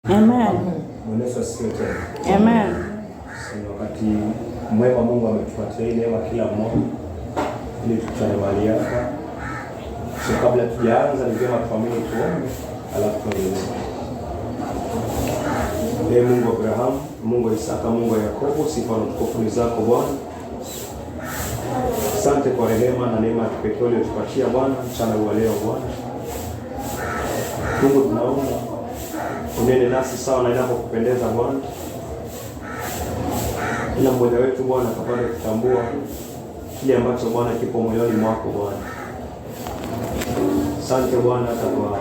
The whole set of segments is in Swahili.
Amen. Bwana Yesu asifiwe tena. Amen. Sasa wakati mwema Mungu ametupatia neema kila mmoja ili tukutane mahali hapa. So kabla tujaanza ni vyema tuamini tuombe alafu tuendelee. Ee Mungu wa Abrahamu, Mungu wa Isaka, Mungu wa Yakobo, sifa na utukufu ni zako Bwana. Asante kwa rehema na neema ya kipekee uliyotupatia Bwana mchana wa leo Bwana. Mungu tunaomba unene nasi sawa na inapokupendeza Bwana. Kila mmoja wetu Bwana tupate kutambua kile ambacho Bwana kipo moyoni mwako Bwana. Asante Bwana hata kwa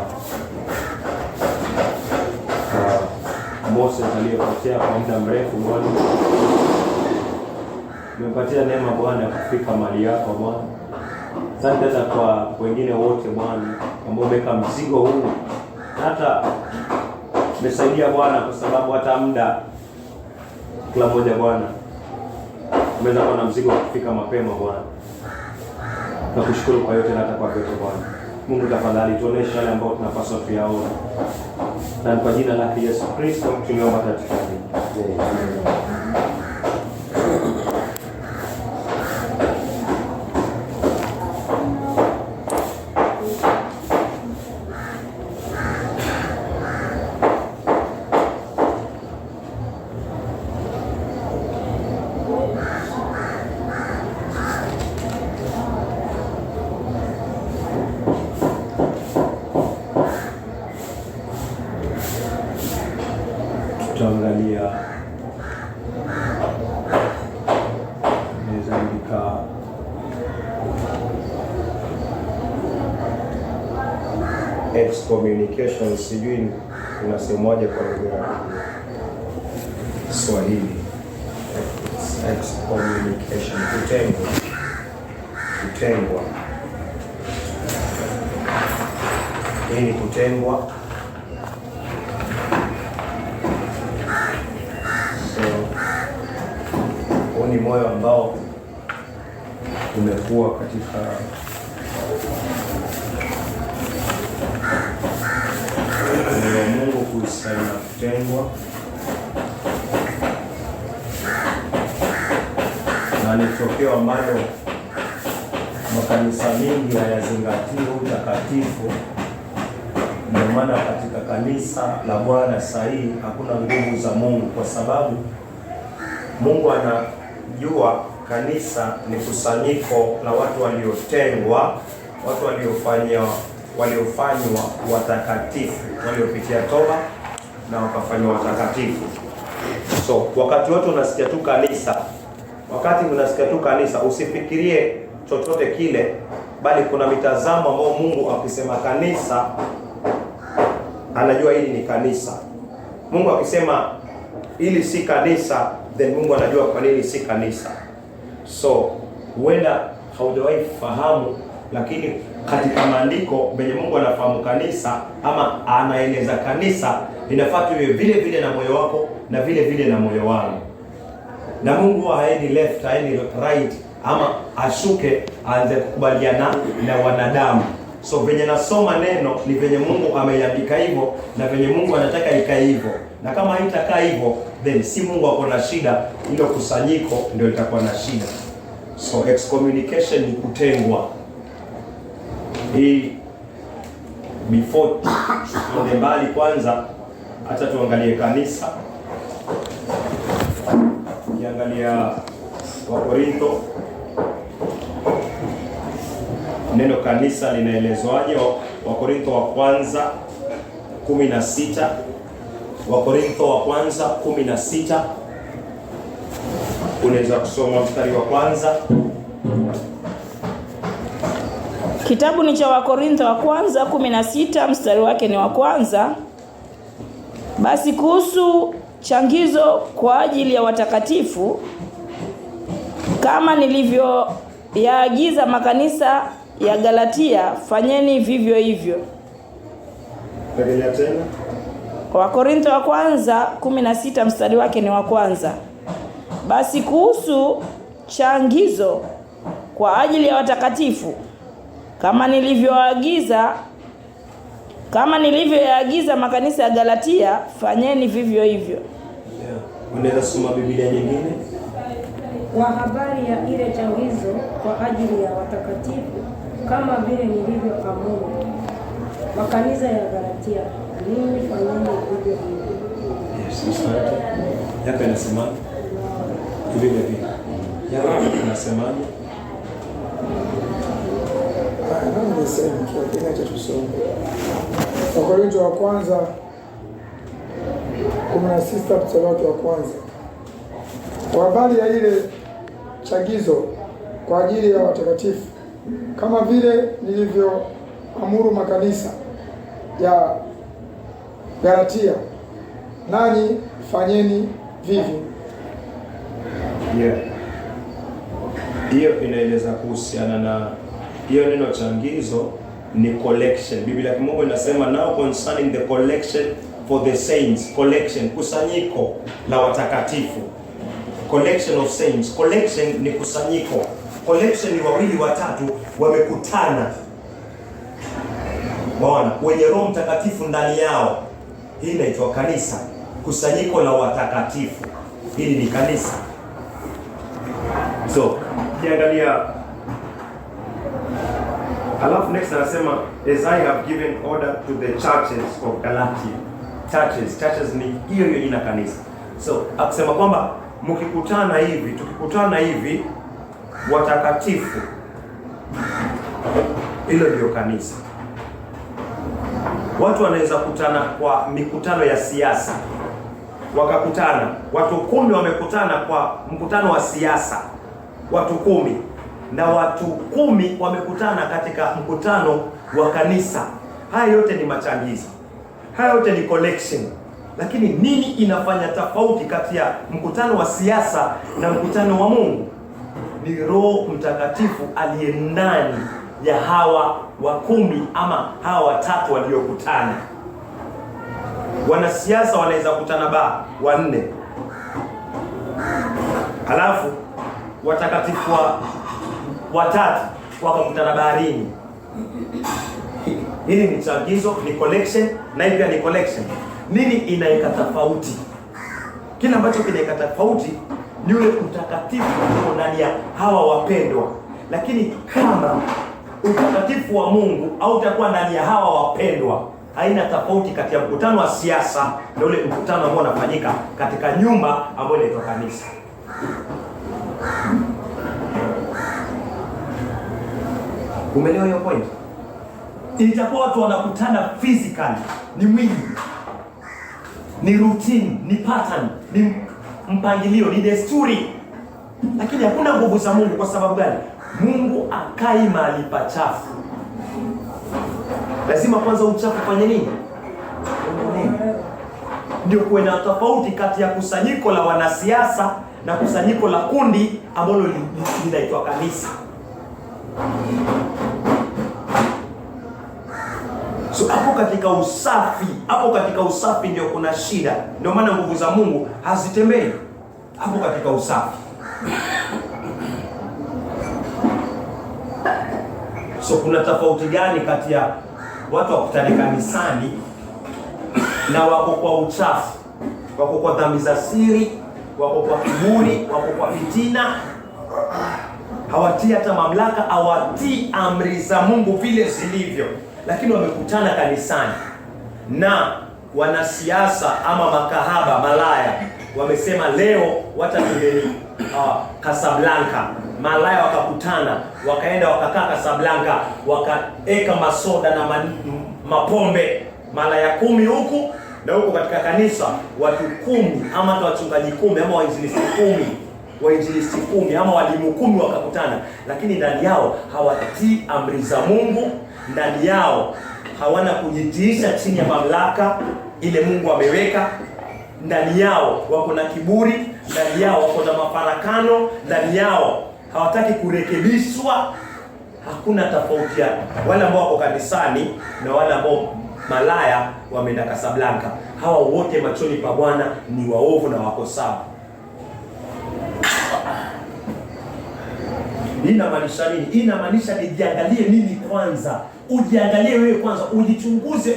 Moses aliyepotea kwa muda mrefu Bwana. Umepatia neema Bwana ya kufika mahali yako Bwana. Asante hata kwa wengine wote Bwana ambao umeweka mzigo huu. Hata umesaidia Bwana kwa sababu hata muda kila mmoja Bwana umeweza kuwa na mzigo wa kufika mapema Bwana. Nakushukuru kwa yote na hata kwa yote Bwana. Mungu tafadhali tuoneshe yale ambayo tunapaswa tuyaone. Na kwa jina la Yesu Kristo tunaomba tutakatifu. Tutaangalia nizaandika excommunication, sijui unasemwaje kwa lugha ya Kiswahili. Excommunication, kutengwa. Hii ni kutengwa. Ni moyo ambao umekuwa katika Mungu kuistahili na kutengwa, na ni tokeo ambalo makanisa mengi hayazingatii utakatifu. Ndio maana katika kanisa la Bwana sahihi hakuna nguvu za Mungu, kwa sababu Mungu anajua kanisa ni kusanyiko la watu waliotengwa, watu waliofanywa watakatifu, waliopitia toba na wakafanywa watakatifu. So wakati wote unasikia tu kanisa, usifikirie chochote kile, bali kuna mitazamo ambao Mungu akisema kanisa anajua hili ni kanisa. Mungu akisema ili si kanisa, then Mungu anajua kwa nini si kanisa. So huenda haujawahi fahamu, lakini katika maandiko benye Mungu anafahamu kanisa ama anaeleza kanisa, linafaa tuwe vile vile na moyo wako na vile vile na moyo wangu. Na Mungu haendi left, haendi right, ama ashuke aanze kukubaliana na wanadamu. So venye nasoma neno ni venye Mungu ameiandika hivyo na venye Mungu anataka ikae hivyo. Na kama haitakaa hivyo, then si Mungu ako na shida, ile kusanyiko ndio litakuwa na shida. So excommunication ni kutengwa. Hii before tuende mbali, kwanza acha tuangalie kanisa. Kiangalia Wakorintho, neno kanisa linaelezwaje? Wakorintho wa kwanza 16. Wakorintho wa kwanza 16. Unaweza kusoma mstari wa kwanza. Kitabu ni cha Wakorintho wa kwanza 16, mstari wake ni wa kwanza. Basi kuhusu changizo kwa ajili ya watakatifu, kama nilivyoyaagiza makanisa ya Galatia, fanyeni vivyo hivyo. Endelea tena. Wakorintho wa kwanza 16, mstari wake ni wa kwanza. Basi kuhusu changizo kwa ajili ya watakatifu, kama nilivyoagiza Kama nilivyoyaagiza makanisa ya Galatia, fanyeni vivyo hivyo. Unaweza soma Biblia nyingine? Kwa habari ya ile changizo kwa ajili ya watakatifu, kama vile nilivyoamuru makanisa ya Galatia, ninyi fanyeni vivyo hivyo. Yes, asante. Yako inasema vile vile. Yako inasema niseme kiacha tusome Wakorintho wa kwanza 16 mstari wa kwanza. Kwa habari ya ile chagizo kwa ajili ya watakatifu, kama vile nilivyoamuru makanisa ya Galatia, nanyi fanyeni vivyo. Yeah. Hiyo inaeleza kuhusiana na hiyo neno changizo ni collection. Biblia ya Mungu inasema now concerning the collection for the saints, collection, kusanyiko la watakatifu. Collection of saints. Collection ni kusanyiko. Collection ni wawili watatu wamekutana. Bwana, wenye Roho Mtakatifu ndani yao. Hii inaitwa kanisa. Kusanyiko la watakatifu. Hili ni kanisa. So, kiangalia alafu next anasema as I have given order to the churches of Galatia. Churches ni hiyo jina kanisa. So, akisema kwamba mkikutana hivi, tukikutana hivi watakatifu, hilo ndio kanisa. Watu wanaweza kutana kwa mikutano ya siasa. Wakakutana, watu 10 wamekutana kwa mkutano wa siasa. Watu 10 na watu 10 wamekutana katika mkutano wa kanisa. Haya yote ni machangizo. Haya yote ni collection. Lakini nini inafanya tofauti kati ya mkutano wa siasa na mkutano wa Mungu? Ni Roho Mtakatifu aliye ndani ya hawa wa 10 ama hawa watatu waliokutana. Wanasiasa wanaweza kutana 4. Alafu watakatifu watatu wakakutana baharini. Hili ni changizo, ni collection, na pia ni collection. Nini inaika tofauti? Kile ambacho kinaika tofauti ni ule utakatifu uko ndani ya hawa wapendwa. Lakini kama utakatifu wa Mungu au utakuwa ndani ya hawa wapendwa, haina tofauti kati ya mkutano wa siasa na ule mkutano ambao unafanyika katika nyumba ambayo inaitwa kanisa. Umeelewa hiyo point? Itakuwa watu wanakutana physically, ni mwili, ni routine, ni pattern, ni mpangilio, ni desturi. Lakini hakuna nguvu za Mungu. Kwa sababu gani? Mungu akai mahali pachafu. Lazima kwanza uchafu fanye nini? Ndio kuwe na tofauti kati ya kusanyiko la wanasiasa na kusanyiko la kundi ambalo linaitwa kanisa. So hapo katika usafi ndio kuna shida. Ndio maana nguvu za Mungu hazitembei hapo katika usafi. So kuna tofauti gani kati ya watu wakutane kanisani na wako kwa uchafu, wako kwa dhambi za siri, wako kwa kiburi, wako kwa fitina, hawatii hata mamlaka, hawatii amri za Mungu vile zilivyo, lakini wamekutana kanisani? Na wanasiasa ama makahaba, malaya, wamesema leo watatuleni Casablanca. Malaya wakakutana, wakaenda wakakaa Casablanca, wakaeka masoda na mapombe. Malaya 10 huku na huku katika kanisa watu 10 ama hata wachungaji 10 ama wainjilisti 10 ama walimu 10 wakakutana, lakini ndani yao hawatii amri za Mungu. Ndani yao hawana kujitiisha chini ya mamlaka ile Mungu ameweka. Ndani yao wako na kiburi, ndani yao wako na mafarakano, ndani yao hawataki kurekebishwa. Hakuna tofauti ya wale ambao wako kanisani na wale ambao malaya wameenda Casablanca. Hawa wote machoni pa Bwana ni waovu na wako sawa. Hii inamaanisha nini? Hii inamaanisha nijiangalie mimi kwanza. Ujiangalie wewe kwanza, ujichunguze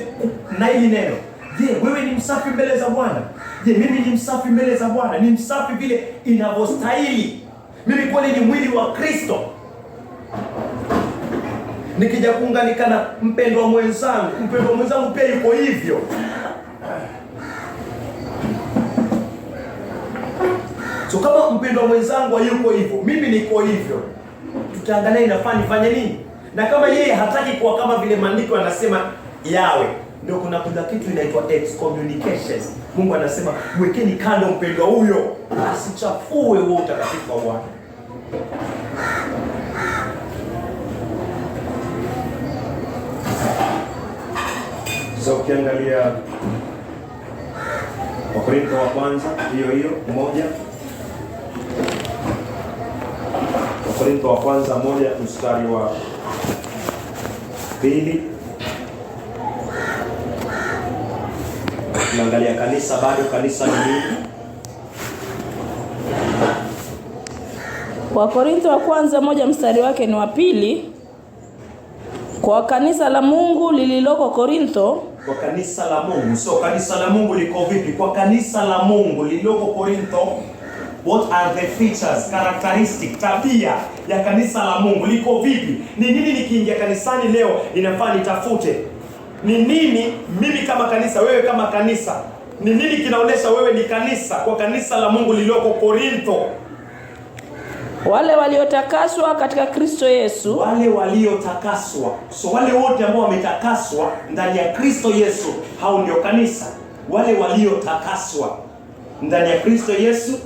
na hili neno. Je, wewe ni msafi mbele za Bwana? Je, mimi ni msafi mbele za Bwana? Ni msafi vile inavyostahili? Mimi kweli ni mwili wa Kristo? Nikija kuunganika na mpendwa mwenzangu pia yuko hivyo. So kama mpendwa mwenzangu hayuko hivyo, mimi niko hivyo, tutaangalia inafaa nifanye nini. Na kama yeye hataki kuwa kama vile maandiko yanasema yawe, ndio kuna kitu inaitwa excommunication. Mungu anasema mwekeni kando mpendwa huyo, asichafue huo utakatifu wa Bwana. So ukiangalia Wakorintho wa kwanza hiyo moja, Wakorintho wa kwanza 1 mstari wa 2, tunaangalia kanisa. Bado kanisa ni nini? Wakorintho wa kwanza 1 mstari wake ni wa 2. Kwa kanisa la Mungu lililoko Korintho. Kwa kanisa la Mungu. So kanisa la Mungu liko vipi? Kwa kanisa la Mungu lililoko Korintho, what are the features, characteristic, tabia ya kanisa la Mungu liko vipi? Ni nini nikiingia kanisani leo inafaa nitafute? Ni nini mimi kama kanisa, wewe kama kanisa, ni nini kinaonesha wewe ni kanisa kwa kanisa la Mungu lililoko Korintho? Wale waliotakaswa katika Kristo Yesu. Wale waliotakaswa. So wale wote ambao wametakaswa ndani ya Kristo Yesu, hao ndio kanisa. Wale waliotakaswa ndani ya Kristo Yesu,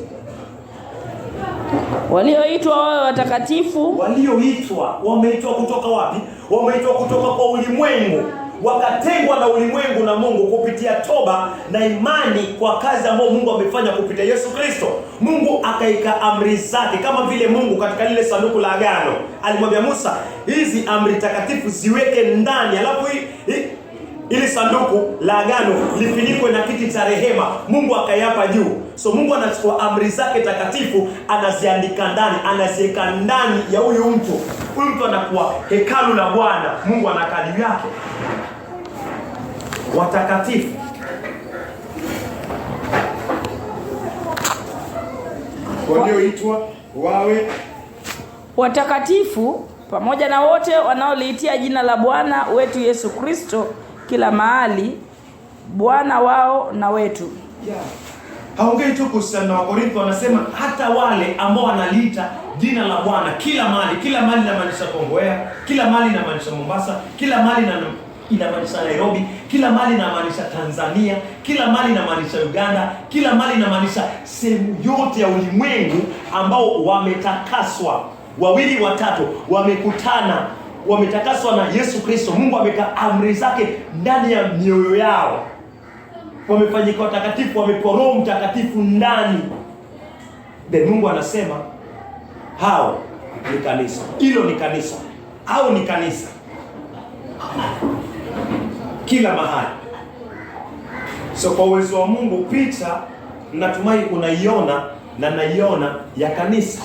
walioitwa wawe watakatifu. Walioitwa, wameitwa kutoka wapi? Wameitwa kutoka kwa ulimwengu, wakatengwa na ulimwengu na Mungu kupitia toba na imani kwa kazi ambayo Mungu amefanya kupitia Yesu Kristo. Mungu akaika amri zake, kama vile Mungu katika lile sanduku la agano alimwambia Musa, hizi amri takatifu ziweke ndani, alafu ili sanduku la agano lifinikwe na kiti cha rehema. Mungu akayapa juu. So Mungu anachukua amri zake takatifu, anaziandika ndani, anaziweka ndani ya huyu mtu. Huyu mtu anakuwa hekalu la Bwana. Mungu anakaa juu yake. Watakatifu. Walioitwa wawe watakatifu pamoja na wote wanaoliitia jina la Bwana wetu Yesu Kristo kila mahali, Bwana wao na wetu. Yeah. Haongei tu kuhusiana na Wakorintho, wanasema hata wale ambao wanaliita jina la Bwana kila mahali. Kila mahali inamaanisha Kongowea, kila mahali inamaanisha Mombasa, kila mahali inamaanisha Nairobi, kila mahali inamaanisha Tanzania, kila mahali inamaanisha Uganda, kila mahali inamaanisha sehemu yote ya ulimwengu ambao wametakaswa. Wawili watatu wamekutana, wametakaswa na Yesu Kristo. Mungu ameweka amri zake ndani ya mioyo yao. Wamefanyika watakatifu, wamepewa Roho Mtakatifu ndani. Mungu anasema hao ni kanisa. Hilo ni kanisa. Au ni kanisa kila mahali. So kwa uwezo wa Mungu, picha natumai unaiona na naiona ya kanisa.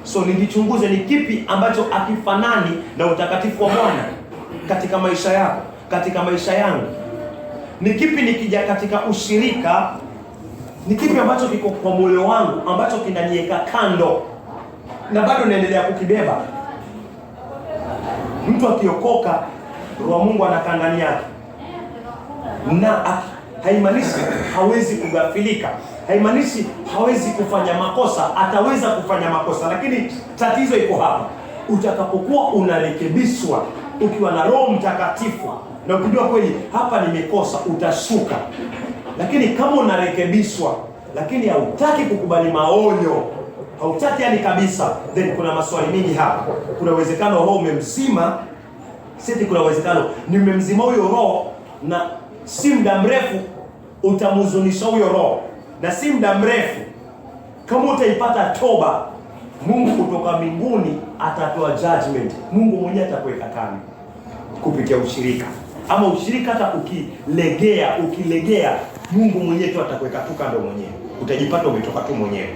So nilichunguze ni kipi ambacho akifanani na utakatifu wa Bwana katika maisha yako, katika maisha yangu. Ni kipi nikija katika ushirika, ni kipi ambacho kiko kwa moyo wangu ambacho kinaniweka kando na bado naendelea kukibeba. Mtu akiokoka, Roho wa Mungu anakaa ndani yake. Na haimaanishi hawezi kugafilika, haimaanishi hawezi kufanya makosa. Ataweza kufanya makosa, lakini tatizo iko hapa. Utakapokuwa unarekebishwa ukiwa na Roho Mtakatifu na ukijua kweli hapa nimekosa, utashuka. Lakini kama unarekebishwa lakini hautaki kukubali maonyo, hautaki yani kabisa, then kuna maswali mingi hapa. Kuna uwezekano Roho umemzima. Sisi kuna uwezekano nimemzima huyo Roho, na si muda mrefu utamhuzunisha huyo Roho, na si muda mrefu kama utaipata toba, Mungu kutoka mbinguni atatoa judgment. Mungu mwenyewe atakuweka kando kupitia ushirika. Ama ushirika hata ukilegea, Mungu mwenyewe tu atakuweka tu kando mwenyewe. Utajipata umetoka tu mwenyewe.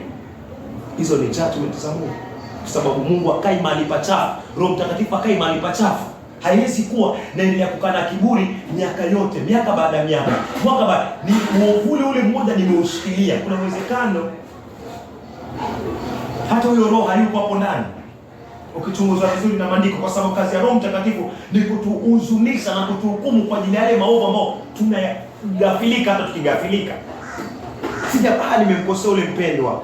Hizo ni judgment za Mungu. kwa sababu Mungu akai mahali pachafu, Roho Mtakatifu akai mahali pachafu. Haiwezi kuwa naendelea kukaa na kiburi miaka yote, miaka baada ya miaka, mwaka baada, ni uovule ule mmoja nimeushikilia. Kuna uwezekano hata huyo roho hayuko hapo ndani, ukichunguza vizuri na maandiko, kwa sababu kazi ya Roho Mtakatifu ni kutuhuzunisha na kutuhukumu kwa ajili ya yale maovu ambao tunayagafilika. Hata tukigafilika, nimemkosea ule mpendwa,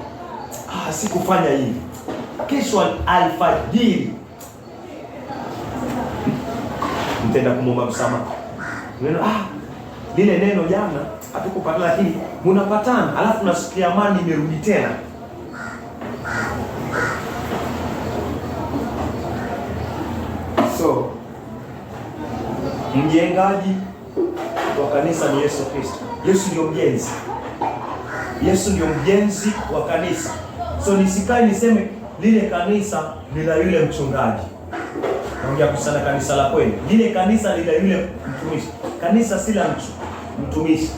sikufanya hivi, kesho alfajiri mtenda kumwomba msamaha. Neno lile neno jana hatukupata, lakini mnapatana, alafu nasikia amani imerudi tena. So mjengaji wa kanisa ni Yesu Kristo. Yesu ndio mjenzi. Yesu ndio mjenzi wa kanisa. So nisikae niseme lile kanisa ni la yule mchungaji. Naongea kusana kanisa la kweli. Lile kanisa ni la yule mtumishi. Kanisa si la mtumishi.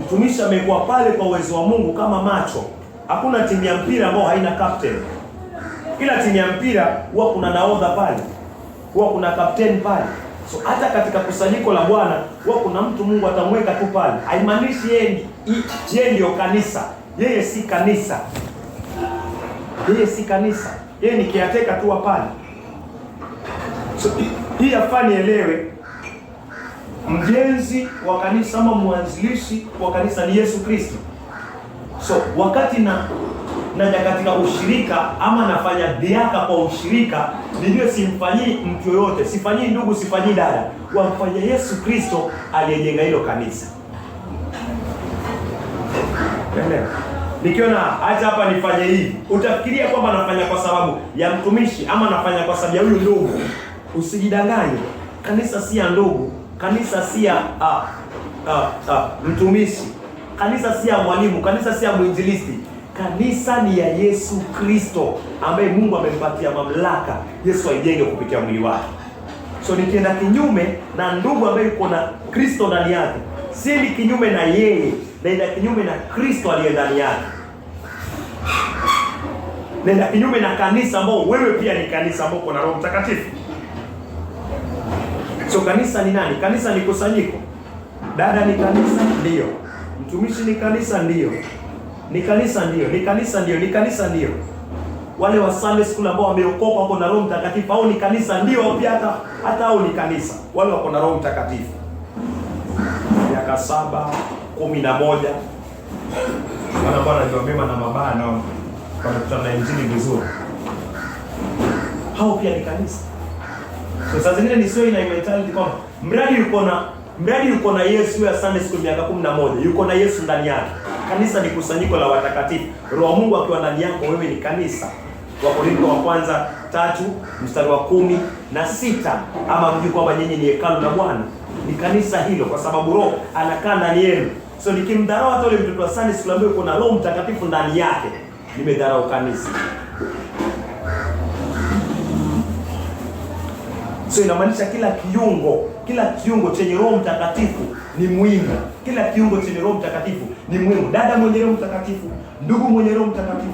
Mtumishi amekuwa pale kwa uwezo wa Mungu kama macho. Hakuna timu ya mpira ambayo haina captain. Kila timu ya mpira huwa kuna nahodha pale, huwa kuna captain pale. So hata katika kusanyiko la Bwana huwa kuna mtu Mungu atamweka tu pale. Haimaanishi yeye ndio kanisa. Yeye si kanisa. Yeye si kanisa. Yeye ni kiateka tu pale. So hii afani elewe, mjenzi wa kanisa ama mwanzilishi wa kanisa ni Yesu Kristo. So wakati naja katika ushirika ama nafanya dhiaka kwa ushirika, ndio simfanyii mtu yoyote, sifanyii ndugu, sifanyii dada, wamfanyia Yesu Kristo aliyejenga hilo kanisa. Nikiona hata hapa nifanye hivi, utafikiria kwamba nafanya kwa sababu ya mtumishi ama nafanya kwa sababu ya huyu ndugu. Usijidanganye. Kanisa si ya ndugu, kanisa si ya mtumishi, kanisa si ya mwalimu, kanisa si ya mwinjilisti. Kanisa ni ya Yesu Kristo ambaye Mungu amempatia mamlaka Yesu aijenge kupitia mwili wake. So nikienda kinyume na ndugu ambaye yuko na Kristo ndani yake, si ni kinyume na yeye, naenda kinyume na Kristo aliye ndani yake. Naenda kinyume na kanisa ambao wewe pia ni kanisa ambao kuna Roho Mtakatifu. So kanisa ni nani? Kanisa ni kusanyiko. Dada ni kanisa, ndio. Mtumishi ni kanisa, ndio. Ni kanisa, ndio. Ni kanisa, ndio. Ni kanisa, ndio. Wale wa Sunday school ambao wameokoka wako na Roho Mtakatifu, au ni kanisa, ndio. Pia hata au ni kanisa, wale wako na Roho Mtakatifu. Miaka 7, 11. Wana bwana ndio mema na mabaya na wanakutana na injili vizuri. Hao pia ni kanisa. So sasa zingine ni sio ina mentality kwamba mradi yuko na Yesu ya Sunday school miaka 11, yuko na Yesu ndani yake. Kanisa ni kusanyiko la watakatifu. Roho wa Mungu akiwa ndani yako, wewe ni kanisa. Wakorintho wa kwanza 3 mstari wa 16, ama mjue kwamba nyinyi ni hekalu la Bwana. Ni kanisa hilo kwa sababu Roho anakaa ndani yenu. So nikimdharau hata yule mtoto wa Sunday school ambaye yuko na Roho Mtakatifu ndani yake, nimedharau kanisa. So inamaanisha kila kiungo chenye Roho Mtakatifu ni muhimu. Kila kiungo chenye Roho Mtakatifu ni muhimu. Dada mwenye Roho Mtakatifu, ndugu mwenye Roho Mtakatifu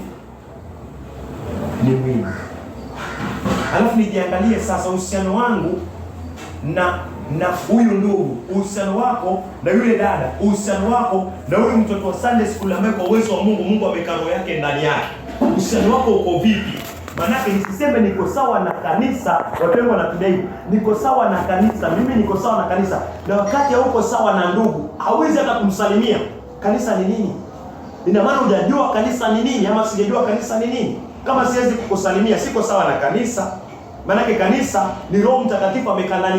ni muhimu. Alafu nijiangalie sasa uhusiano wangu na huyu ndugu, uhusiano wako na yule dada, uhusiano wako na huyu mtoto wa Sunday school ambaye kwa uwezo wa Mungu ameweka roho yake ndani yake. Uhusiano wako uko vipi? Manake nisiseme niko sawa na kanisa, watu wanatudai niko sawa na kanisa, mimi niko sawa na kanisa, na wakati hauko sawa na ndugu, hauwezi hata kumsalimia. Kanisa ni nini? Ina maana hujajua kanisa ni nini, ama sijajua kanisa ni nini. Kama siwezi kukusalimia, siko sawa na kanisa. Manake kanisa ni Roho Mtakatifu amekaa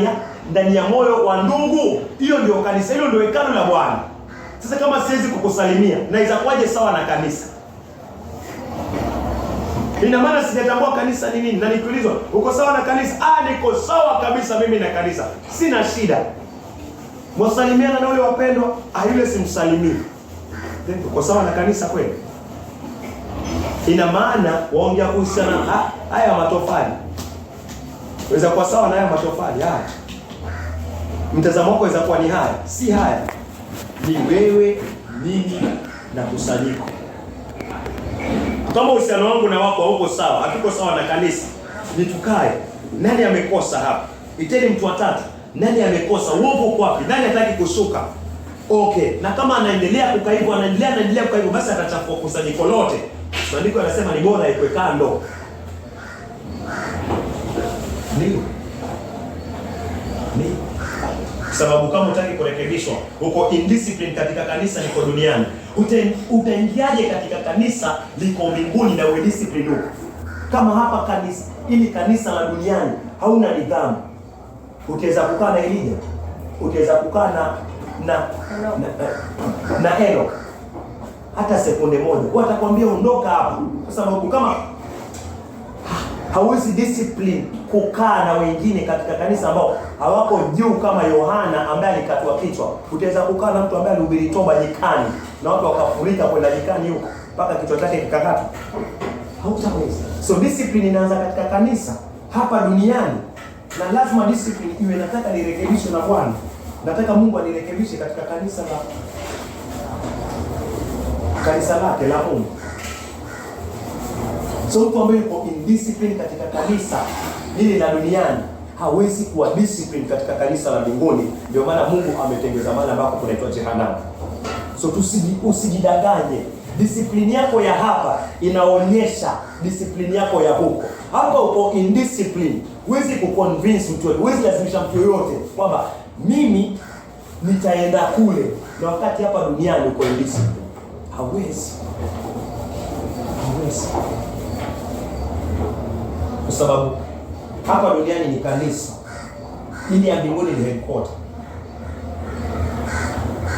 ndani ya moyo wa ndugu. Hiyo ndio kanisa, hilo ndio hekalu la Bwana. Sasa kama siwezi kukusalimia, na itakuwaje sawa na kanisa? Ina maana sijatambua kanisa ni nini. Na nikiulizwa, uko sawa na kanisa? Niko sawa kabisa mimi na kanisa. Sina shida. Mwasalimiana na wale wapendwa, yule simsalimii. Uko sawa na kanisa kweli? Ina maana waongea kuhusiana haya matofali. Waweza kuwa sawa na haya matofali. Mtazamo wako waweza kuwa ni haya, si haya. Ni wewe, mimi na kusanyiko. Kama uhusiano wangu na wako hauko sawa, hatuko sawa na kanisa, nitukae. Nani amekosa hapa? Iteni mtu watatu. Nani amekosa? Uovu uko wapi? Nani hataki kushuka? Okay. Na kama anaendelea kukaa hivyo, anaendelea kukaa hivyo, basi atachafua kusanyiko lote. Maandiko yanasema ni bora ikwe kando. Ndio. Sababu kama utaki kurekebishwa, uko indiscipline katika kanisa liko duniani. Utaingiaje katika kanisa liko mbinguni na uwe discipline huko? Kama hapa kanisa, ili kanisa la duniani hauna nidhamu. Utaweza kukaa na Elia, utaweza kukaa na Enoch hata sekunde moja. Watakwambia ondoka hapa, kwa sababu kama hauwezi discipline kukaa na wengine katika kanisa ambao hawako juu kama Yohana ambaye alikatwa kichwa. Utaweza kukaa na mtu ambaye alihubiri toba nyikani na watu wakafurika kwenda nyikani huko mpaka kichwa chake kikakatwa? Hautaweza. So discipline inaanza katika kanisa hapa duniani, na lazima discipline iwe. Nataka nirekebishwe na Bwana, nataka Mungu anirekebishe katika kanisa lake la Mungu. So mtu ambaye yuko indiscipline katika kanisa hili la duniani hawezi kuwa discipline katika kanisa la mbinguni. Ndio maana Mungu ametengeza mahali ambapo kunaitwa jehanamu. So usijidanganye. Discipline yako ya hapa inaonyesha discipline yako ya huko. Hapa uko indiscipline, huwezi kuconvince mtu yote, huwezi lazimisha mtu yote kwamba mimi nitaenda kule, na wakati hapa duniani uko indiscipline. Hawezi. Kwa sababu hapa duniani ni kanisa, ili ya mbinguni ni headquarter.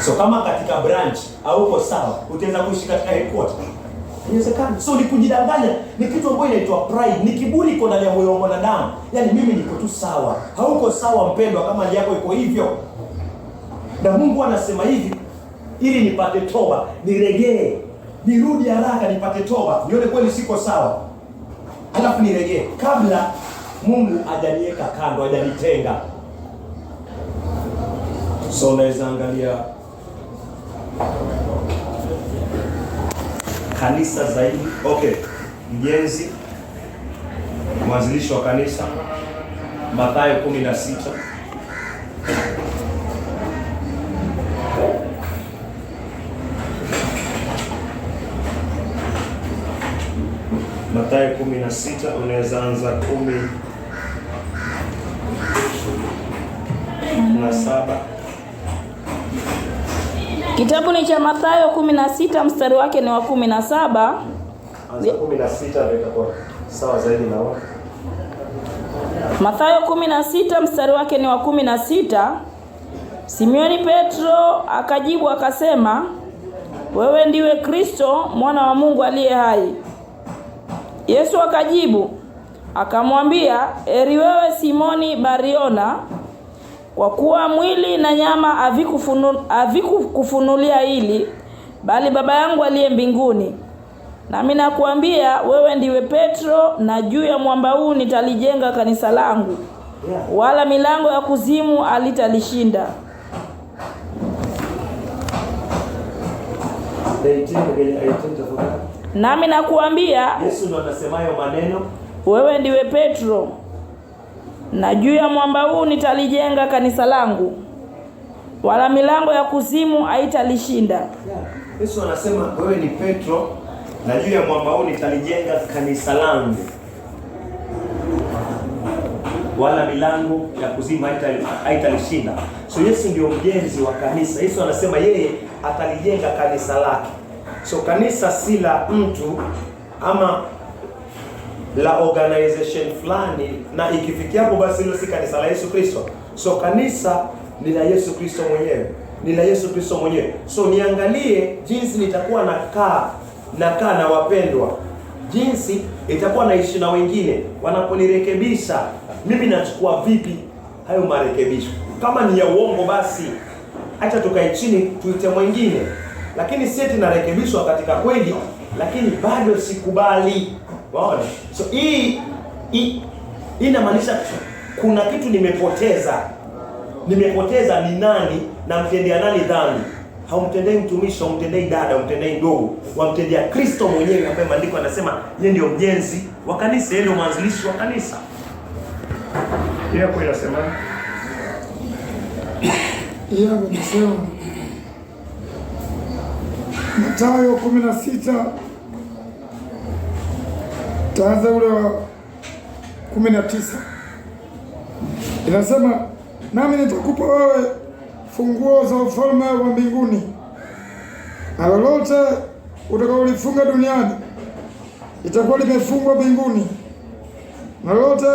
So kama katika branch hauko sawa, utaweza kuishi katika headquarter? Inawezekana. So ni kujidanganya, ni kitu ambacho inaitwa pride, ni kiburi iko ndani ya moyo wa mwanadamu. Yaani mimi niko tu sawa. Hauko sawa mpendwa, kama hali yako iko hivyo. Na Mungu anasema hivi, ili nipate toba, niregee, nirudi haraka nipate toba, nione kweli siko sawa. Alafu niregee kabla Mungu hajaniweka kando, hajanitenga. So unaweza angalia kanisa zaidi. Okay, mjenzi, mwanzilishi wa kanisa, Mathayo 16. Mathayo 16, unaweza anza 17. Kitabu ni cha Mathayo 16, mstari wake ni wa 17. Anza 16 ndio itakuwa sawa zaidi na wao. Mathayo 16 mstari wake ni wa 16. Simioni Petro akajibu akasema, wewe ndiwe Kristo mwana wa Mungu aliye hai. Yesu akajibu akamwambia, heri wewe Simoni Bariona, kwa kuwa mwili na nyama havikukufunulia hili, bali Baba yangu aliye mbinguni. Nami nakuambia wewe ndiwe Petro, na juu ya mwamba huu nitalijenga kanisa langu, wala milango ya kuzimu halitalishinda. Nami nakuambia, Yesu ndo anasema hayo maneno, wewe ndiwe Petro, na juu ya mwamba huu nitalijenga kanisa langu, wala milango ya kuzimu haitalishinda. Yesu anasema wewe ni Petro, na juu ya mwamba huu nitalijenga kanisa langu, wala milango ya kuzimu haitalishinda. So Yesu ndio mjenzi wa kanisa. Yesu anasema yeye atalijenga kanisa lake. So kanisa si la mtu ama la organization fulani, na ikifikia hapo basi hilo si kanisa la Yesu Kristo. So kanisa ni la Yesu Kristo mwenyewe. Ni la Yesu Kristo mwenyewe. So niangalie jinsi nitakuwa nakaa na wapendwa. Jinsi itakuwa naishi na wengine wanaponirekebisha. Mimi nachukua vipi hayo marekebisho? Kama ni ya uongo basi acha tukae chini tuite mwingine. Lakini si eti narekebishwa katika kweli, lakini bado sikubali. Waona? So hii inamaanisha kuna kitu nimepoteza. Nimepoteza ni nani na mtendea nani dhambi. haumtendei mtumishi, haumtendei dada, haumtendei ndugu, wamtendea Kristo mwenyewe ambaye maandiko anasema yeye ndio mjenzi wa kanisa, yeye ndio mwanzilishi wa kanisa. Yeye hapo inasema anasema Mathayo 16 taanza ule wa 19. Inasema, nami nitakupa wewe funguo za ufalme wa mbinguni, na lolote utakaolifunga duniani itakuwa limefungwa mbinguni, na lolote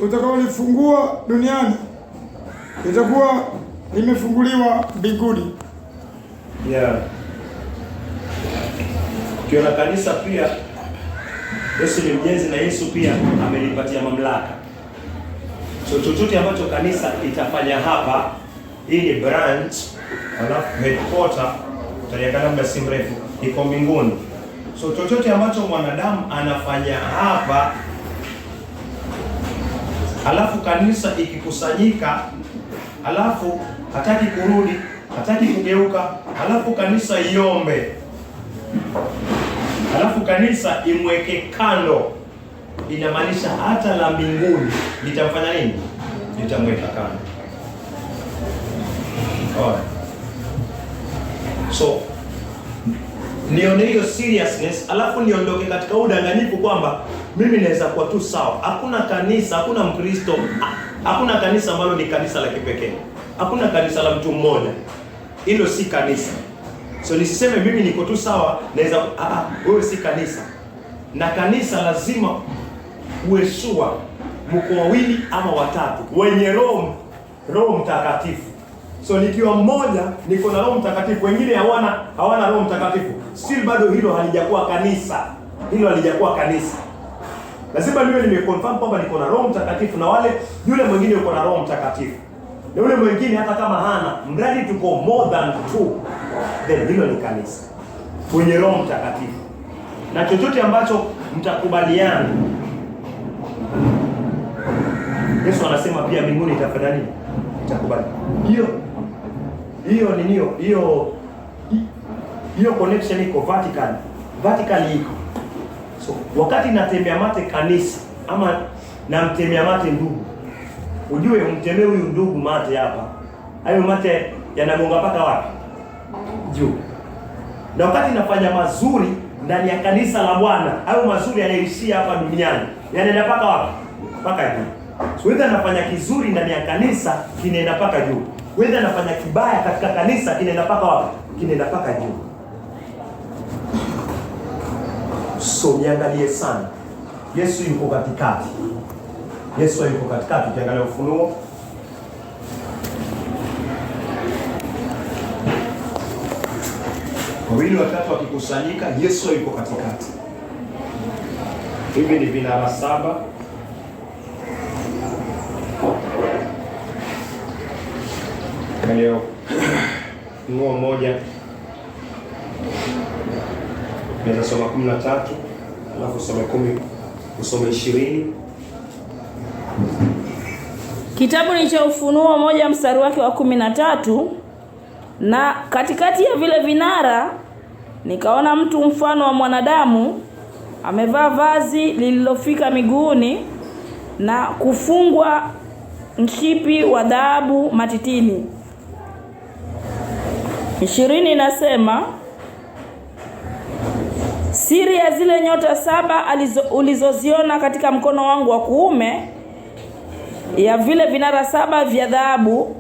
utakaolifungua duniani itakuwa limefunguliwa mbinguni. Yeah. Kiona kanisa pia Yesu ni mjenzi na Yesu pia amelipatia mamlaka. So chochote ambacho kanisa itafanya hapa, hii ni branch, alafu headquarter utaliangalia muda si mrefu iko mbinguni. So chochote ambacho mwanadamu anafanya hapa, alafu kanisa ikikusanyika, alafu hataki kurudi, hataki kugeuka, alafu kanisa iombe, alafu kanisa imweke kando, inamaanisha hata la mbinguni litamfanya nini? Litamweka kando. Alright. So nione hiyo seriousness, alafu niondoke katika udanganyifu kwamba mimi naweza kuwa tu sawa. Hakuna kanisa, hakuna Mkristo, hakuna kanisa ambalo ni kanisa la kipekee. Hakuna kanisa la mtu mmoja. Hilo si kanisa. So nisiseme mimi niko tu sawa, naweza wewe si kanisa. Na kanisa lazima uwe sure mko wawili ama watatu wenye Roho Mtakatifu. So nikiwa mmoja niko na Roho Mtakatifu, wengine hawana Roho Mtakatifu, still bado hilo halijakuwa kanisa. Hilo halijakuwa kanisa. Lazima niwe nimeconfirm kwamba niko na Roho Mtakatifu na yule mwingine yuko na Roho Mtakatifu. Na yule mwingine hata kama hana, mradi tuko more than two, then hilo ni kanisa. Wenye Roho Mtakatifu. Na chochote ambacho mtakubaliana, Yesu anasema pia mbinguni itafanya nini? Itakubali. Hiyo connection iko vertical iko. So wakati natembea mate kanisa ama namtemea mate ndugu, ujue umtemee huyu ndugu mate hapa, hayo mate yanagonga paka wapi? Juu. Na wakati nafanya mazuri ndani ya kanisa la Bwana, hayo mazuri yanaishia hapa duniani, yanaenda paka wapi? Paka juu. So whether nafanya kizuri ndani ya kanisa kinaenda paka juu, whether nafanya kibaya katika kanisa kinaenda paka wapi? Kinaenda paka juu. So niangalie sana, Yesu yuko katikati. Yesu yuko katikati. Ukiangalia Ufunuo, wawili watatu wakikusanyika, Yesu yuko katikati. Hivi ni vinara 7. Leo Ufunuo 1 naweza soma 13, alafu usome 10, usome 20. Kitabu ni cha Ufunuo 1 mstari wake wa 13. Na katikati ya vile vinara nikaona mtu mfano wa mwanadamu amevaa vazi lililofika miguuni na kufungwa mshipi wa dhahabu matitini. 20 inasema, siri ya zile nyota 7 ulizoziona katika mkono wangu wa kuume, ya vile vinara 7 vya dhahabu,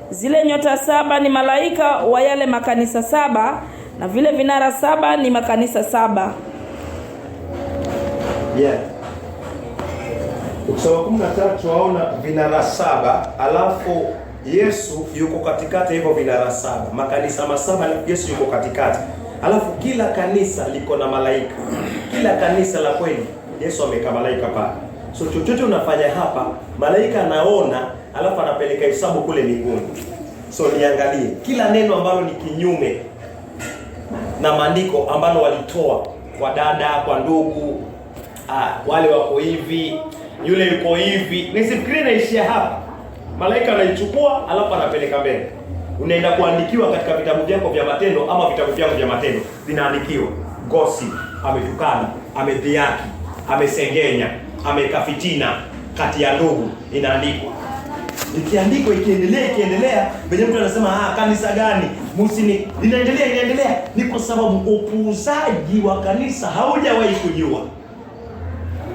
zile nyota 7 ni malaika wa yale makanisa 7, na vile vinara 7 ni makanisa 7. Yeah. Ukisoma 13 waona vinara 7, alafu Yesu yuko katikati hivyo vinara 7. Makanisa 7, Yesu yuko katikati. Alafu kila kanisa liko na malaika. Kila kanisa la kweli Yesu ameka malaika pale. So chochote unafanya hapa, malaika anaona, alafu anapeleka hesabu kule mbinguni. So niangalie kila neno ambalo ni kinyume na maandiko ambalo walitoa kwa dada, kwa ndugu, wale wako hivi, yule yuko hivi, nisifikiri naishia hapa. Malaika anaichukua alafu anapeleka mbele. unaenda kuandikiwa katika vitabu vyako vya matendo ama vitabu vyako vya matendo vinaandikiwa gossip, ametukana, amedhiaki, amesengenya, amekafitina kati ya ndugu, inaandikwa. Ikiandikwa ikiendelea, venye mtu anasema kanisa gani? Musini inaendelea. Ni kwa sababu upuuzaji wa kanisa haujawahi kujua.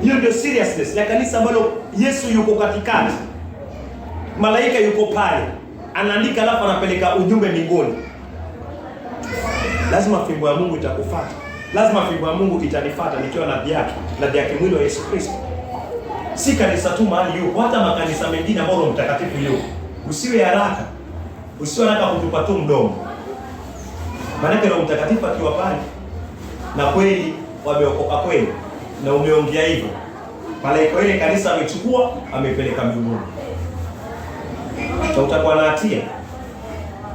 Hiyo ndio seriousness ya kanisa ambalo Yesu yuko katikati. Malaika yuko pale, anaandika alafu anapeleka ujumbe mbinguni. Lazima fimbo ya Mungu itakufuata. Lazima fimbo ya Mungu itanifuata nikiwa na dhiki mwili wa Yesu Kristo. Si kanisa tu mahali yuko, hata makanisa mengine ambayo Roho Mtakatifu yuko. Usiwe haraka kutupa tu mdomo. Maana Roho Mtakatifu akiwa pale na kweli wameokoka kweli na umeongea hivyo, malaika ile kanisa amechukua amepeleka mbinguni. Utakuwa na hatia.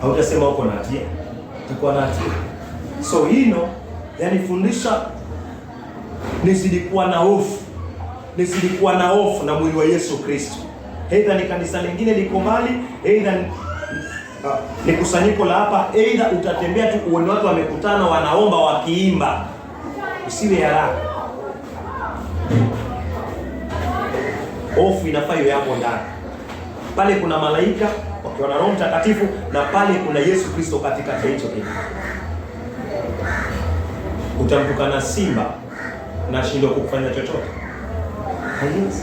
Hautasema uko na hatia. Utakuwa na hatia. So yani fundisha nisidikuwa na hofu na mwili wa Yesu Kristo. Aidha ni kanisa lingine liko mbali, aidha ni kusanyiko la hapa, aidha utatembea tu uone watu wamekutana wanaomba wakiimba. Usiwe haraka. Hofu inafaa iwe hapo ndani. Pale kuna malaika wakiwa na Roho Mtakatifu na pale kuna Yesu Kristo katika hicho kitu. Utamtukana simba na shindwa kufanya chochote.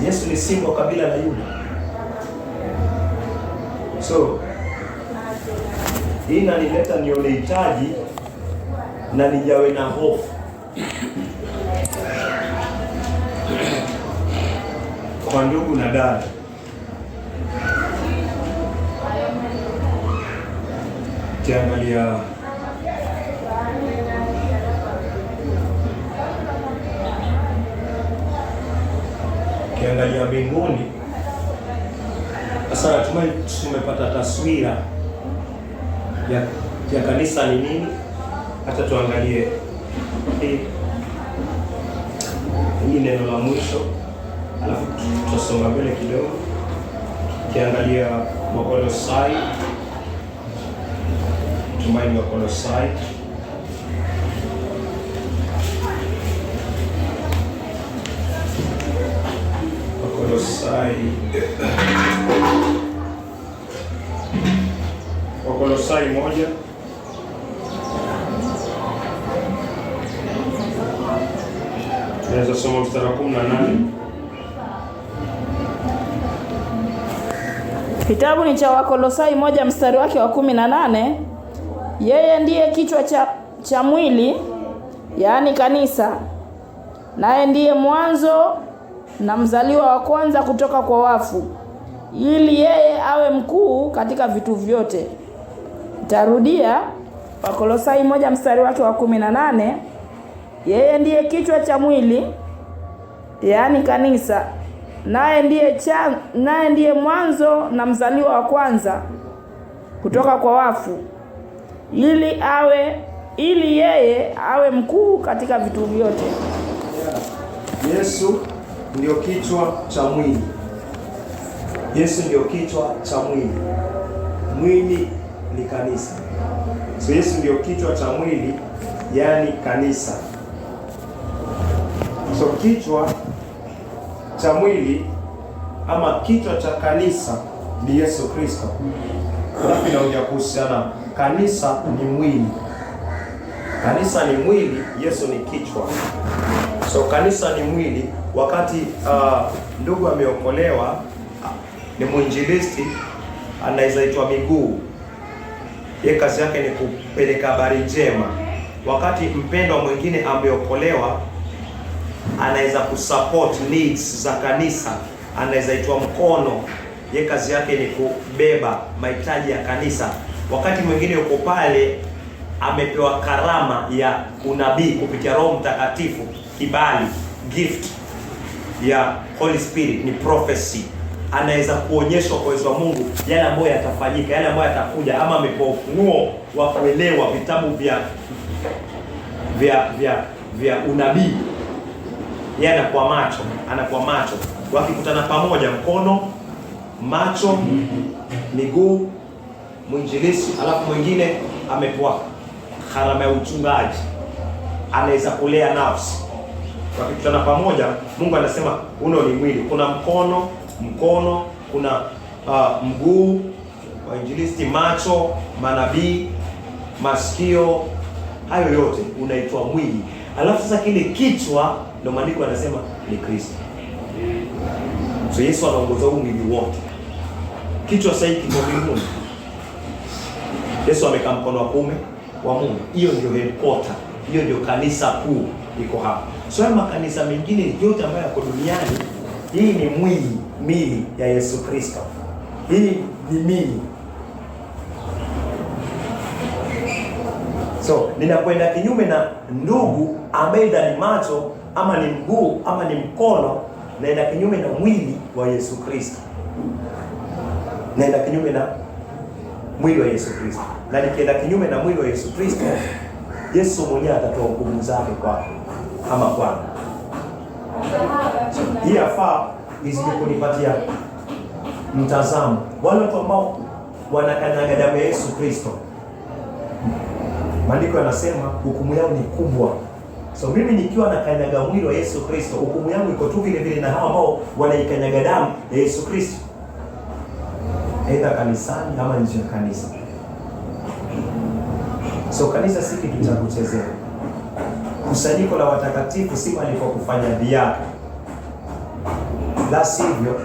Yesu ni simba wa kabila la Yuda. So hii inanileta nione hitaji na nijawe na hofu. Kwa ndugu na dada, kiangalia mbinguni. Sasa natumai tumepata taswira ya kanisa ni nini. Hata tuangalie hii neno la mwisho, alafu tutasonga mbele kidogo. Kiangalia Wakolosai, tumaini Wakolosai Wakolosai 1 tunaweza soma mstari wa 18. Kitabu ni cha Wakolosai 1 mstari wake wa 18. Yeye ndiye kichwa cha mwili, yaani kanisa, naye ndiye mwanzo na mzaliwa wa kwanza kutoka kwa wafu, ili yeye awe mkuu katika vitu vyote. Tarudia, Wakolosai 1 mstari wake wa 18. Yeye ndiye kichwa cha mwili, yaani kanisa, naye ndiye mwanzo na mzaliwa wa kwanza kutoka kwa wafu, ili yeye awe mkuu katika vitu vyote. Yesu ndio kichwa cha mwili. Yesu ndio kichwa cha mwili. Mwili ni kanisa. So Yesu ndio kichwa cha mwili, yani kanisa. So kichwa cha mwili ama kichwa cha kanisa ni Yesu Kristo. Alafu inaongea kuhusiana kanisa ni mwili. Kanisa ni mwili, Yesu ni kichwa. So kanisa ni mwili. Wakati ndugu ameokolewa, ni mwinjilisti, anaweza itwa miguu. Yeye kazi yake ni kupeleka habari njema. Wakati mpendwa mwingine ameokolewa, anaweza kusupport needs za kanisa, anaweza itwa mkono. Yeye kazi yake ni kubeba mahitaji ya kanisa. Wakati mwingine yuko pale amepewa karama ya unabii kupitia Roho Mtakatifu, kibali, gift ya Holy Spirit ni prophecy. Anaweza kuonyeshwa kwa uwezo wa Mungu yale ambayo yatafanyika, yale ambayo yatakuja, ama amepewa ufunuo wa kuelewa vitabu vya unabii. Yeye anakuwa macho. Wakikutana pamoja, mkono, macho, miguu mwinjilisti, alafu mwingine amepewa karama ya uchungaji, anaweza kulea nafsi. Wakikutana pamoja, Mungu anasema uno ni mwili. Kuna mkono, kuna mguu, wainjilisti, macho, manabii, masikio, hayo yote unaitwa mwili. Alafu sasa kile kichwa ndio maandiko yanasema ni Kristo. So Yesu anaongoza huu mwili wote. Kichwa sasa kiko mbinguni. Yesu amekaa mkono wa kuume wa Mungu. Hiyo ndio headquarter. Hiyo ndio kanisa kuu iko hapa. So haya makanisa mengine yote ambayo yako duniani, hii ni mili ya Yesu Kristo. Hii ni mili. So ninakwenda kinyume na ndugu ambaye ni macho ama ni mguu ama ni mkono, naenda kinyume na mwili wa Yesu Kristo. Naenda kinyume na mwili wa Yesu Kristo. Na nikienda kinyume na mwili wa Yesu Kristo, Yesu mwenyewe atatoa hukumu zake kwako kama kwangu. Hii afaa izidi kunipatia mtazamo. Wale watu ambao wanakanyaga damu ya Yesu Kristo, maandiko yanasema hukumu yao ni kubwa. So mimi nikiwa nakanyaga mwili wa Yesu Kristo, hukumu yangu iko tu vile vile na hao ambao wanaikanyaga damu ya Yesu Kristo, aidha kanisani ama nje ya kanisa. So kanisa si kitu cha kuchezea. Kusanyiko la watakatifu si mahali pa kufanya dhiaka. La sivyo,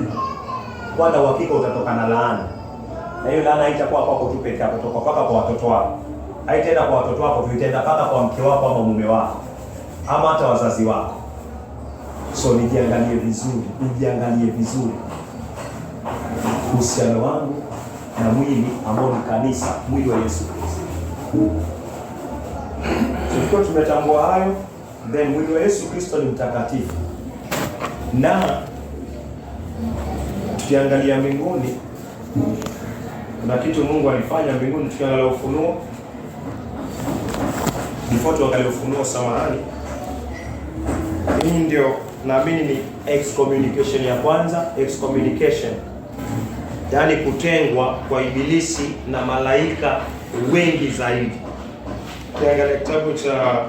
kwanza uhakika utatoka na laana. Na hiyo laana haitakuwa kwako tu pekee yako, kutoka mpaka kwa watoto wako. Haitaenda kwa watoto wako, itaenda mpaka kwa mke wako ama mume wako, ama hata wazazi wako. So nijiangalie vizuri. Uhusiano wangu na mwili ambao ni kanisa, mwili wa Yesu Kristo. Tukiwa tumetambua hayo, then mwili wa Yesu Kristo ni mtakatifu. Na tukiangalia mbinguni, kuna kitu Mungu alifanya mbinguni. Tukiangalia Ufunuo, before tuangalie Ufunuo, samahani, hii ndio naamini ni excommunication ya kwanza. Excommunication, yaani kutengwa kwa ibilisi na malaika wengi zaidi. Tuangalie kitabu cha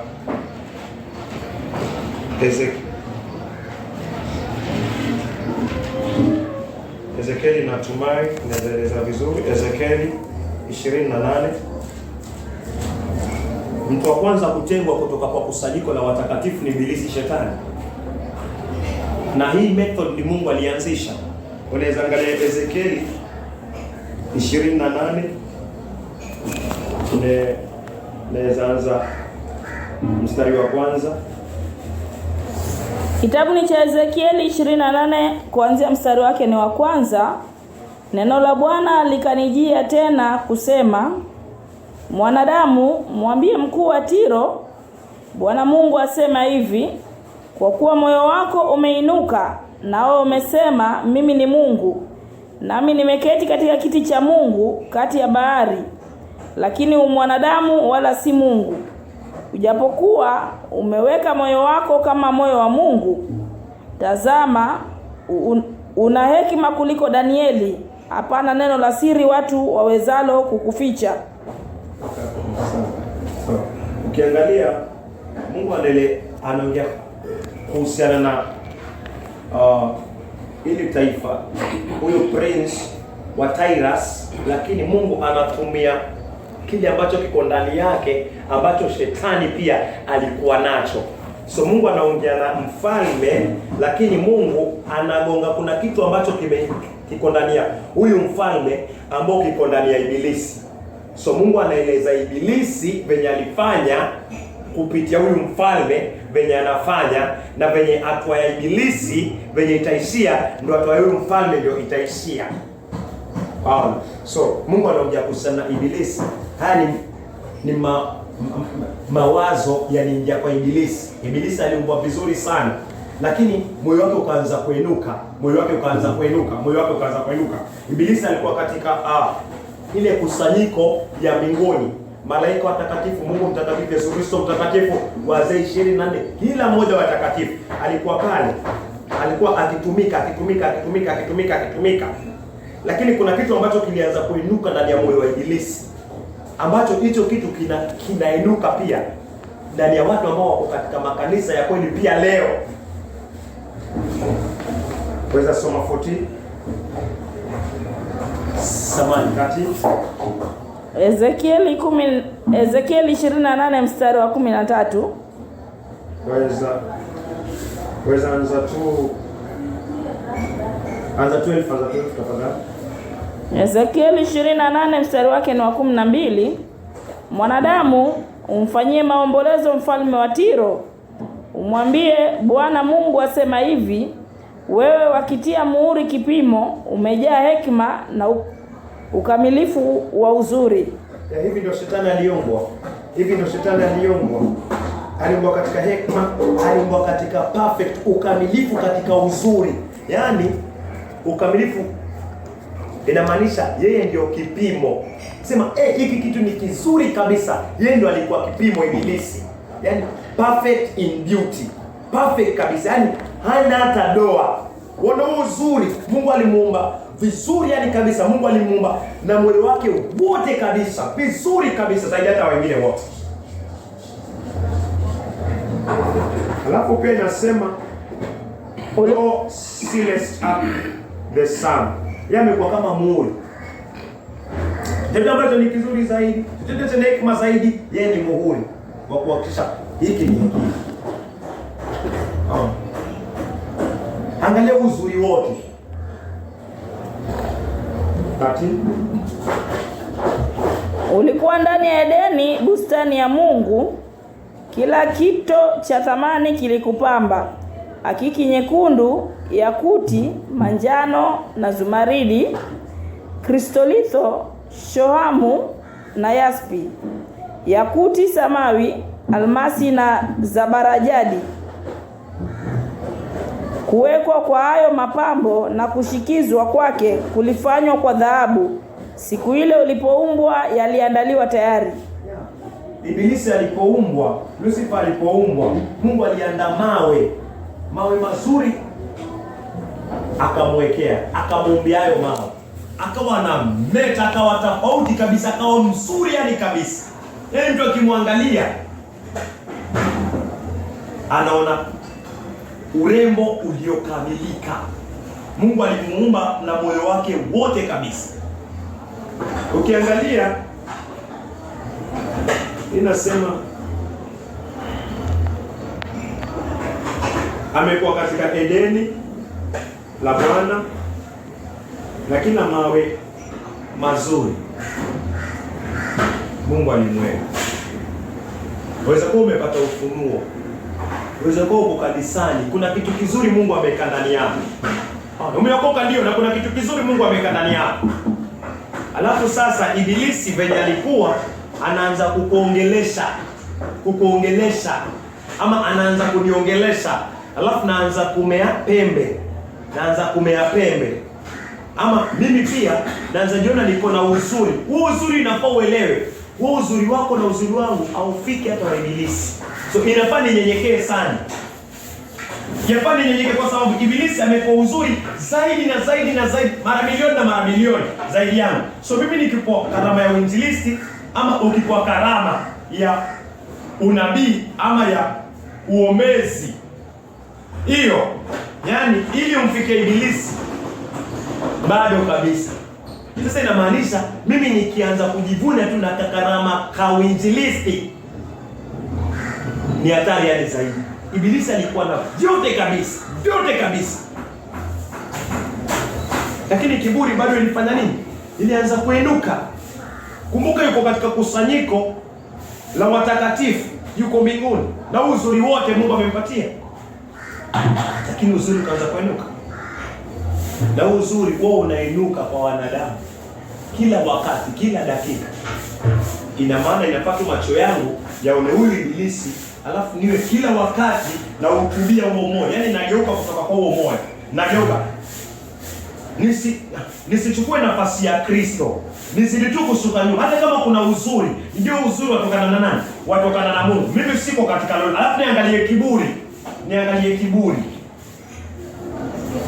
Ezekieli, natumai inaeleza vizuri. Ezekieli 28. Mtu wa kwanza kutengwa kutoka kwa kusanyiko la watakatifu ni ibilisi, shetani. Na hii method ni Mungu alianzisha. Unaweza angalia Ezekieli 28. Naweza anza mstari wa kwanza. Kitabu ni cha Ezekieli 28 kuanzia mstari wake ni wa kwanza. Neno la Bwana likanijia tena kusema, mwanadamu, mwambie mkuu wa Tiro, Bwana Mungu asema hivi, kwa kuwa moyo wako umeinuka, nao umesema mimi ni Mungu, nami nimeketi katika kiti cha Mungu kati ya bahari, lakini mwanadamu wala si Mungu. Ujapokuwa umeweka moyo wako kama moyo wa Mungu, tazama una hekima kuliko Danieli, hapana neno la siri watu wawezalo kukuficha. So, ukiangalia Mungu anaongea kuhusiana na ili taifa, huyo prince wa Tyrus, lakini Mungu anatumia kile ambacho kiko ndani yake ambacho shetani pia alikuwa nacho. So Mungu anaongea na mfalme, lakini Mungu anagonga kuna kitu ambacho kiko ndani ya huyu mfalme ambao kiko ndani ya ibilisi. So Mungu anaeleza ibilisi venye alifanya kupitia huyu mfalme, venye anafanya na venye hatua ya ibilisi venye itaishia, ndio hatua ya huyu mfalme ndio itaishia. So Mungu anaongea kuhusiana na ibilisi. Haya ni mawazo yaliingia kwa ibilisi. Ibilisi aliumbwa vizuri sana, lakini moyo wake ukaanza kuinuka. Ibilisi alikuwa katika ile kusanyiko ya mbinguni, malaika watakatifu, Mungu mtakatifu, Yesu Kristo mtakatifu, wazee 24, kila mmoja watakatifu alikuwa pale. Alikuwa akitumika. lakini kuna kitu ambacho kilianza kuinuka ndani ya moyo wa Ibilisi, ambacho hicho kitu kinainuka pia ndani ya watu ambao wako katika makanisa ya kweli pia leo. Weza soma 40 samani kati Ezekieli 28 mstari wa 13. Weza anza tu 12 tafadhali. Ezekieli 28 mstari wake ni wa 12. Mwanadamu, umfanyie maombolezo mfalme wa Tiro, umwambie Bwana Mungu asema hivi: wewe wakitia muhuri kipimo, umejaa hekima na ukamilifu wa uzuri. Ya, hivi ndio shetani aliumbwa. Aliumbwa katika hekima, aliumbwa katika perfect, ukamilifu katika uzuri. Yaani ukamilifu inamaanisha yeye ndio kipimo. Sema hiki kitu ni kizuri kabisa. Yeye ndio alikuwa kipimo Ibilisi. Yaani perfect in beauty. Perfect kabisa. Yaani hana hata doa. Wana uzuri. Mungu alimuumba vizuri yani kabisa. Mungu alimuumba na mwili wake wote kabisa. Vizuri kabisa zaidi hata wengine wote. Alafu pia inasema God sealed up the sun. Yeye amekuwa kama muhuri. Jambo ambalo ni kizuri zaidi, kitendo chenye hekima zaidi, yeye ni muhuri wa kuhakikisha hiki ni hiki. Angalia uzuri wote. Ulikuwa ndani ya Edeni, bustani ya Mungu. Kila kito cha thamani kilikupamba: akiki nyekundu, yakuti, manjano na zumaridi, kristolitho, shohamu na yaspi, yakuti samawi, almasi na zabarajadi. Kuwekwa kwa hayo mapambo na kushikizwa kwake kulifanywa kwa dhahabu. Siku ile ulipoumbwa yaliandaliwa tayari. Ibilisi alipoumbwa, Lucifer alipoumbwa, Mungu aliandaa mawe mazuri akamwekea, akamuumbia hayo mawe. Akawa na meta, akawa tofauti kabisa, akawa mzuri yani kabisa. Yeye mtu akimwangalia anaona urembo uliokamilika. Mungu alimuumba na moyo wake wote kabisa. Ukiangalia inasema amekuwa katika Edeni la Bwana na kila mawe mazuri Mungu alimweka. Waweza kuwa umepata ufunuo, waweza kuwa uko kanisani, kuna kitu kizuri Mungu ameweka ndani yako. Umeokoka ndio, na kuna kitu kizuri Mungu ameweka ndani yako. Alafu sasa Ibilisi venye alikuwa anaanza kukuongelesha ama anaanza kuniongelesha, alafu naanza kumea pembe, ama mimi pia naanza jiona niko na uzuri. Huo uzuri inafaa uelewe, huo uzuri wako na uzuri wangu haufiki hata wa Ibilisi. So inafaa ninyenyekee sana, inafaa ninyenyekee, kwa sababu Ibilisi amekuwa uzuri zaidi na zaidi na zaidi, mara milioni zaidi yangu. So mimi nikipoa karama ya uinjilisti ama ukipoa karama ya unabii ama ya uombezi, hiyo yani ili umfike Ibilisi bado kabisa. Sasa inamaanisha mimi nikianza kujivuna tu na karama ka uinjilisti ni hatari hadi zaidi. Ibilisi alikuwa na vyote kabisa. Lakini kiburi bado ilifanya nini? Ilianza kuinuka. Kumbuka yuko katika kusanyiko la watakatifu, yuko mbinguni na uzuri wote Mungu amempatia. Lakini uzuri ukaanza kuinuka. Na uzuri wao unainuka kwa wanadamu kila wakati, kila dakika. Ina maana inapata macho yangu yaone huyu Ibilisi, alafu niwe kila wakati na utubia huo moyo. Yaani nageuka kutoka kwa huo moyo. Nageuka. Nisichukue nafasi ya Kristo. Nisije tu kushuka nyuma. Hata kama kuna uzuri, ndio uzuri watokana na nani? Watokana na Mungu. Mimi siko katika lolote. Alafu niangalie kiburi.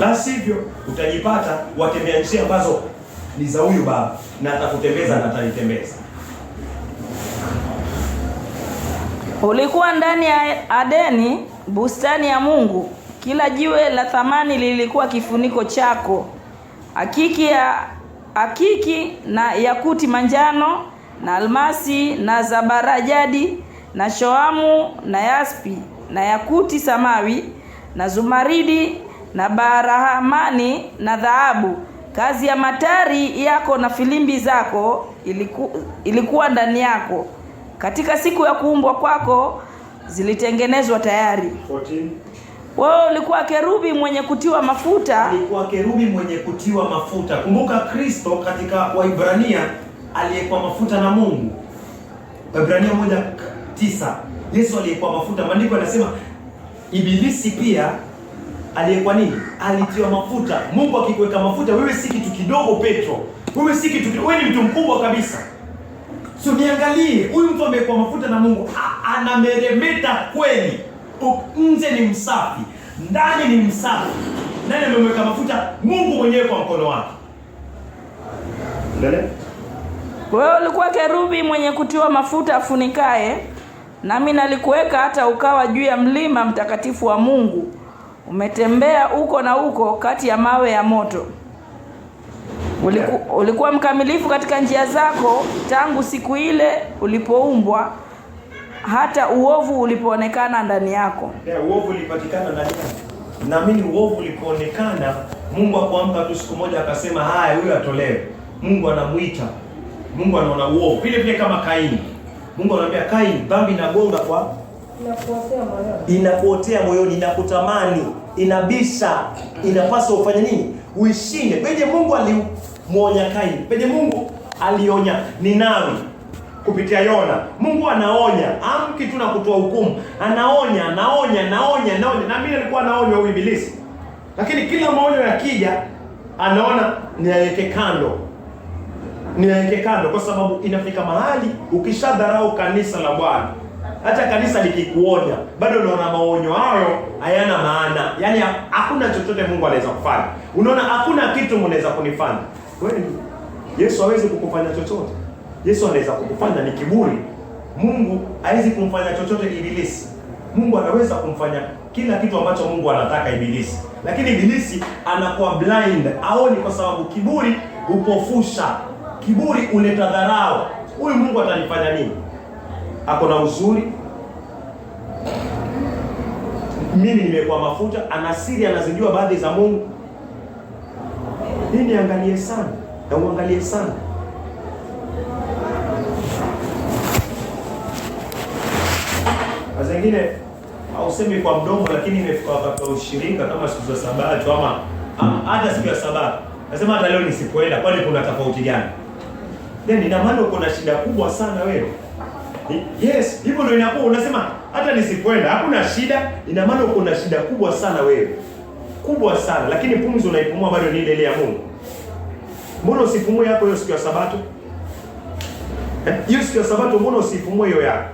La sivyo utajipata watembea njia ambazo ni za huyu Baba, na atakutembeza na atanitembeza. Ulikuwa ndani ya Adeni, bustani ya Mungu. Kila jiwe la thamani lilikuwa kifuniko chako. Akiki na yakuti manjano na almasi na zabarajadi na shoamu na yaspi na yakuti samawi na zumaridi na barahamani na dhahabu. Kazi ya matari yako na filimbi zako ilikuwa ndani yako. Katika siku ya kuumbwa kwako zilitengenezwa tayari. 14. Wewe ulikuwa kerubi mwenye kutiwa mafuta. Alikuwa kerubi mwenye kutiwa mafuta. Kumbuka Kristo katika Waibrania aliyekuwa mafuta na Mungu. Waibrania 1:9. Yesu aliyekuwa mafuta. Maandiko yanasema Ibilisi pia aliyekuwa nini? Alitiwa mafuta. Mungu akikuweka mafuta, wewe si kitu kidogo Petro. Wewe si kitu kidogo, wewe ni mtu mkubwa kabisa. So niangalie, huyu mtu amekuwa mafuta na Mungu, anameremeta kweli. Nje ni msafi, ndani ni msafi. Nani amemweka mafuta? Mungu mwenyewe kwa mkono wake. Ndio. Wewe ulikuwa kerubi mwenye kutiwa mafuta afunikae, nami nalikuweka hata ukawa juu ya mlima mtakatifu wa Mungu. Umetembea huko na huko kati ya mawe ya moto. Ulikuwa mkamilifu katika njia zako tangu siku ile ulipoumbwa hata uovu ulipoonekana ndani yako. Uovu ulipatikana ndani yako. Naamini uovu ulipoonekana, Mungu akaamka tu siku moja akasema, haya, huyu atolewe. Mungu anamuita. Mungu anaona uovu. Vile kama Kaini. Mungu anamwambia Kaini, dhambi inagonga kwa inakuotea moyoni, inakutamani, inabisha, inapaswa ufanye nini? Uishinde. Penye Mungu alimuonya Kaini, penye Mungu alionya Ninawi kupitia Yona. Mungu anaonya, amki tu na kutoa hukumu. Anaonya. Na mimi nilikuwa naonya huyu Ibilisi. Lakini kila maonyo yakija, anaona niweke kando kwa sababu inafika mahali ukishadharau kanisa la Bwana. Hata kanisa likikuonya, bado unaona maonyo hayo hayana maana. Yaani hakuna chochote Mungu anaweza kufanya. Unaona hakuna kitu mnaweza kunifanya. Kweli Yesu hawezi kukufanya chochote. Yesu anaweza kukufanya ni kiburi. Mungu hawezi kumfanya chochote Ibilisi. Mungu anaweza kumfanya kila kitu ambacho Mungu anataka Ibilisi. Lakini Ibilisi anakuwa blind, haoni, kwa sababu kiburi hupofusha. Kiburi huleta dharau. Huyu Mungu atanifanya nini? Ako na uzuri. Mimi nimekuwa mafuta, ana siri, anazijua baadhi za Mungu. Nini angalie sana? Na uangalie sana. Zingine hausemi kwa mdomo, lakini imefika wakati wa ushirika kama siku za Sabato ama hata siku ya Sabato. Nasema hata leo nisipoenda, kwani kuna tofauti gani? Then ina maana uko na shida kubwa sana wewe. Yes, hivyo ndio inakuwa unasema hata nisipoenda hakuna shida, ina maana uko na shida kubwa sana wewe. Kubwa sana, lakini pumzi unaipumua bado ni ile ya Mungu. Mbona usipumue yako hiyo siku ya Sabato? Hiyo siku ya Sabato mbona usipumue hiyo yako?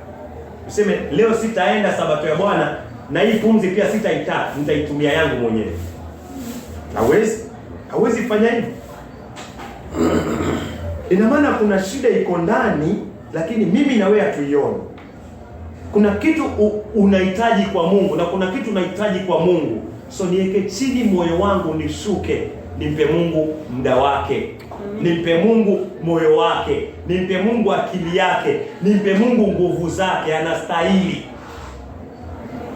Useme leo sitaenda Sabato ya Bwana, na hii pumzi pia sitaitaka, nitaitumia yangu mwenyewe. Hawezi fanya hivyo. Ina maana kuna shida iko ndani, lakini mimi na wewe hatuioni. Kuna kitu unahitaji kwa Mungu na kuna kitu unahitaji kwa Mungu. So niweke chini moyo wangu nishuke, nimpe Mungu muda wake. Nimpe Mungu moyo wake, nimpe Mungu akili yake, nimpe Mungu nguvu zake, anastahili.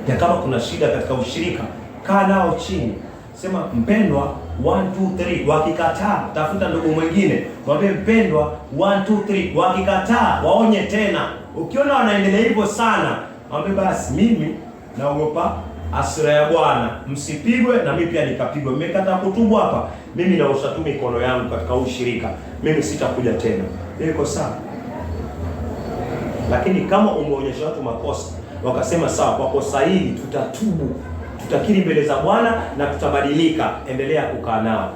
Ya kama kuna shida katika ushirika, kaa nao chini. Sema mpendwa 1 2 3, wakikataa tafuta ndugu mwingine, mwambie mpendwa 1 2 3, wakikataa waonye tena. Ukiona wanaendelea hivyo sana, mwambie basi mimi naogopa hasira ya Bwana, msipigwe na mimi pia nikapigwe. Mmekataa kutubu hapa, mimi naosha tu mikono yangu katika ushirika, mimi sitakuja tena. Iko sawa. Lakini kama umeonyesha watu makosa, wakasema sawa, kwa kosa hili tutatubu, tutakiri mbele za Bwana na tutabadilika, endelea kukaa nao.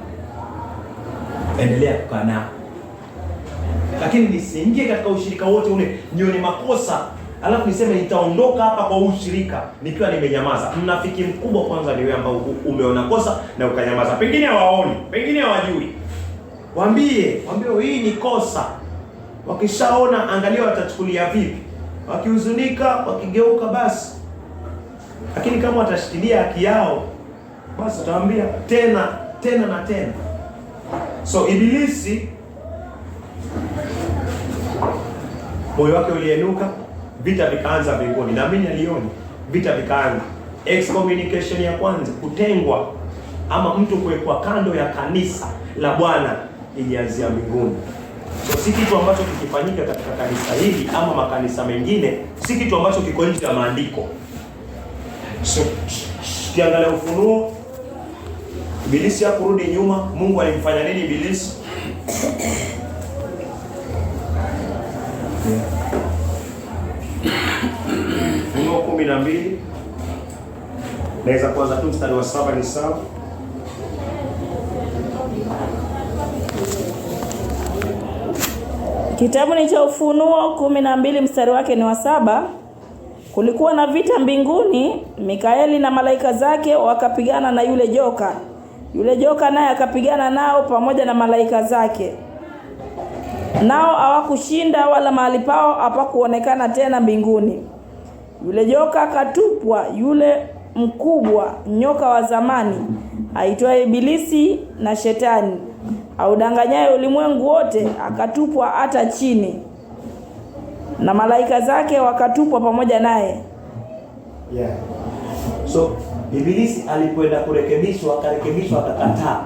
Lakini nisiingie katika ushirika wote ule nione makosa, alafu niseme nitaondoka hapa kwa ushirika nikiwa nimenyamaza. Mnafiki mkubwa. Kwanza ni wewe ambao umeona kosa na ukanyamaza. Pengine hawaoni, pengine hawajui. Waambie hii ni kosa. Wakishaona, angalia watachukulia vipi. Wakihuzunika, wakigeuka basi. Lakini kama watashikilia haki yao, basi utawaambia tena na tena. So Ibilisi moyo wake ulienuka, vita vikaanza mbinguni. Naamini alioni vita vikaanza. Excommunication ya kwanza, kutengwa ama mtu kuwekwa kando ya kanisa la Bwana, ilianzia mbinguni. So si kitu ambacho kikifanyika katika kanisa hili ama makanisa mengine, si kitu ambacho kiko nje ya maandiko. So kiangalia Ufunuo, Ibilisi hakurudi nyuma. Mungu alimfanya nini Ibilisi? Ufunuo 12. Naweza kuanza tu mstari wa 7 ni sawa. Kitabu ni cha Ufunuo 12 mstari wake ni wa 7. Kulikuwa na vita mbinguni, Mikaeli na malaika zake wakapigana na yule joka. Yule joka naye akapigana nao pamoja na malaika zake. Nao hawakushinda, wala mahali pao hapakuonekana tena mbinguni. Yule joka akatupwa, yule mkubwa nyoka wa zamani, aitwaye Ibilisi na Shetani, audanganyaye ulimwengu wote, akatupwa hata chini. Na malaika zake wakatupwa pamoja naye. Yeah. So Ibilisi alipoenda kurekebishwa, akakataa.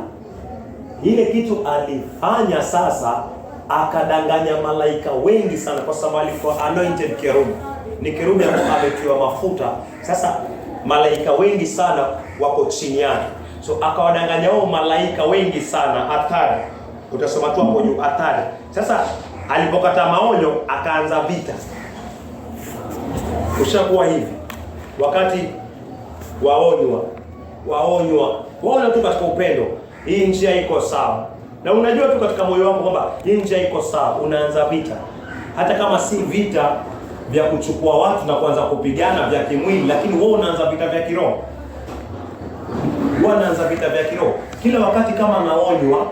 Ile kitu alifanya sasa, akadanganya malaika wengi sana, kwa sababu alikuwa anointed kerubi. Ni kerubi ambaye ametiwa mafuta. Sasa malaika wengi sana wako chini yake. So akawadanganya wao malaika wengi sana, hatari. Utasoma tu hapo juu, hatari. Sasa alipokataa maonyo, akaanza vita. Ushakuwa hivi. Wakati waonywa tu katika upendo, hii njia iko sawa. Na unajua tu katika moyo wako kwamba hii njia iko sawa, unaanza vita. Hata kama si vita vya kuchukua watu na kuanza kupigana vya kimwili, lakini wewe unaanza vita vya kiroho. Unaanza vita vya kiroho. Kila wakati kama naonywa,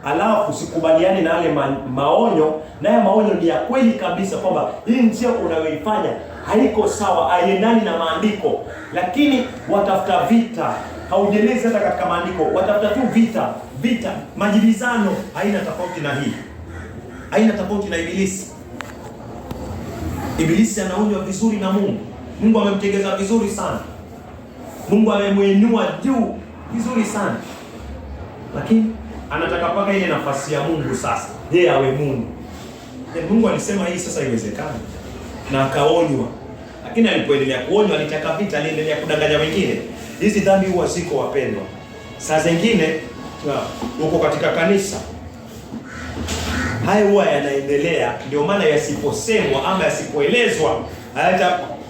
alafu usikubaliane na yale maonyo, naye maonyo ni ya kweli kabisa kwamba hii njia unayoifanya haiko sawa, haiendani na maandiko, lakini watafuta vita. Haujelezi hata katika maandiko, watafuta tu vita, majibizano. Haina tofauti na hii. Haina tofauti na Ibilisi. Ibilisi anaonywa vizuri na Mungu. Mungu amemtegeza vizuri sana. Mungu amemuinua juu vizuri sana. Lakini anataka paka ile nafasi ya Mungu sasa. Yeye awe Mungu. Mungu alisema hii sasa iwezekana. Na akaonywa. Lakini alipoendelea kuonywa, alitaka vita, aliendelea kudanganya wengine. Hizi dhambi huwa ziko, wapendwa. Saa zingine uko katika kanisa, haya huwa yanaendelea. Ndio maana yasiposemwa ama yasipoelezwa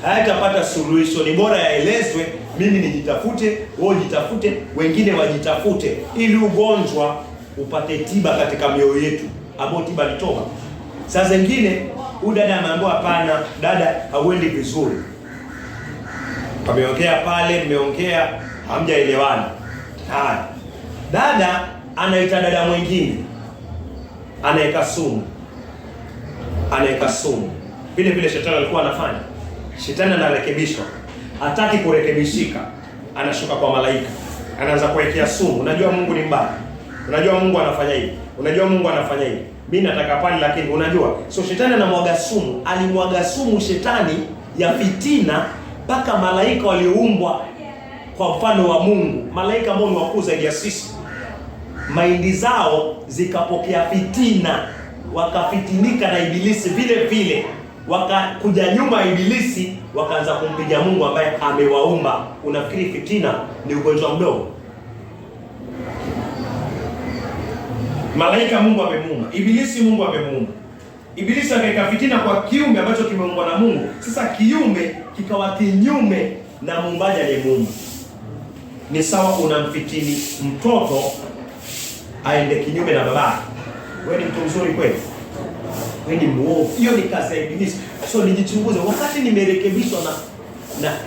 hayatapata suluhisho. Ni bora yaelezwe, mimi nijitafute, wewe jitafute, wengine wajitafute, ili ugonjwa upate tiba katika mioyo yetu, ambao tiba ni toba. Saa zingine dada ameambiwa hapana, dada hauendi vizuri. Wameongea pale, mmeongea, hamjaelewana. Haya. Dada anaita dada mwingine, anaweka sumu. Vile shetani alikuwa anafanya. Shetani anarekebishwa. Hataki kurekebishika. Anashuka kwa malaika. Anaanza kuwekea sumu. Unajua Mungu ni mbaya. Unajua Mungu anafanya hivi. Unajua Mungu anafanya hivi. Mimi nataka pale, lakini unajua. So shetani anamwaga sumu. Alimwaga sumu shetani ya fitina mpaka malaika walioumbwa kwa mfano wa Mungu. Malaika ambao ni wakuu zaidi ya sisi. Maindi zao zikapokea fitina, wakafitinika na Ibilisi vile. Wakakuja nyuma ya Ibilisi, wakaanza kumpiga Mungu ambaye amewaumba. Unafikiri fitina ni ugonjwa mdogo? Malaika Mungu amemuumba, Ibilisi Mungu amemuumba. Ibilisi akaweka fitina kwa kiumbe ambacho kimeumbwa na Mungu. Sasa kiumbe kikawa kinyume na muumbaji aliyemuumba. Ni sawa unamfitini mtoto aende kinyume na babake. Wewe ni mtu mzuri kweli? Wewe ni muovu. Hiyo ni kazi ya Ibilisi. So nijichunguze, wakati nimerekebishwa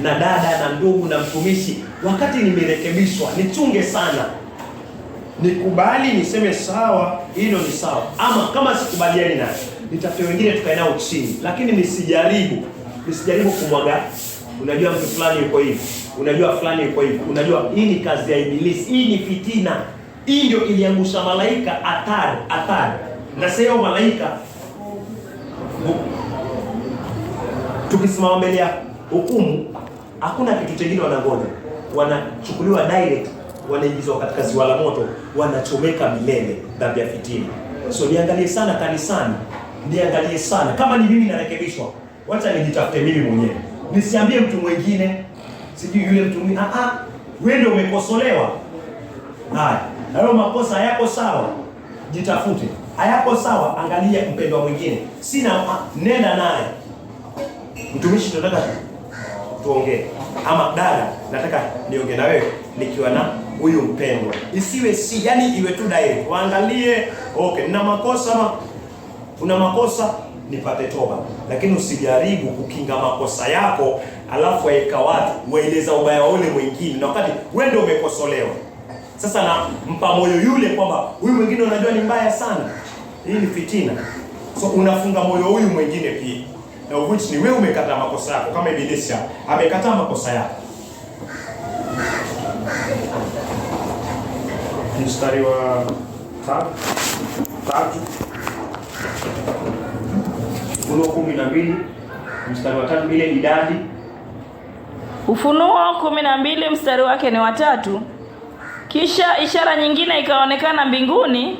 na dada na ndugu na mtumishi, wakati nimerekebishwa, nichunge sana. nikubali niseme sawa, hilo ni sawa, ama kama sikubaliani naye nitafute wengine tukae nao chini, lakini nisijaribu kumwaga, unajua mtu fulani yuko hivi, unajua fulani yuko hivi, unajua hii ni kazi ya ibilisi, hii ni fitina. Hii ndio iliangusha malaika hatari. Na sasa malaika tukisimama mbele ya hukumu, hakuna kitu kingine wanangoja. Wanachukuliwa direct, wanaingizwa katika ziwa la moto, wanachomeka milele, dhambi ya fitina. So niangalie sana kanisani, niangalie sana. Kama ni mimi narekebishwa, wacha nijitafute mimi mwenyewe. Nisiambie mtu mwingine, sijui yule mtu mwingine. Wewe ndio umekosolewa. Haya, hayo makosa hayako sawa, jitafute. Hayako sawa, angalia mpendwa mwingine. Nenda naye. Mtumishi, tunataka tuongee, ama dada, nataka niongee na wewe nikiwa na huyu mpendwa. Isiwe yani iwe tu direct. Waangalie, okay, nina makosa ama una makosa, nipate toba. Lakini usijaribu kukinga makosa yako alafu waeka watu waeleza ubaya wa ule mwingine, na wakati wewe ndio umekosolewa. Sasa na mpa moyo yule kwamba huyu mwingine unajua ni mbaya sana. Hii ni fitina. So unafunga moyo huyu mwingine pia. Na which ni wewe umekataa makosa yako, kama ibilisi amekataa makosa yako. Mstari wa 3. Ufunuo 12 mstari wa 3, ile idadi. Ufunuo 12 mstari wake ni wa 3. Kisha ishara nyingine ikaonekana mbinguni,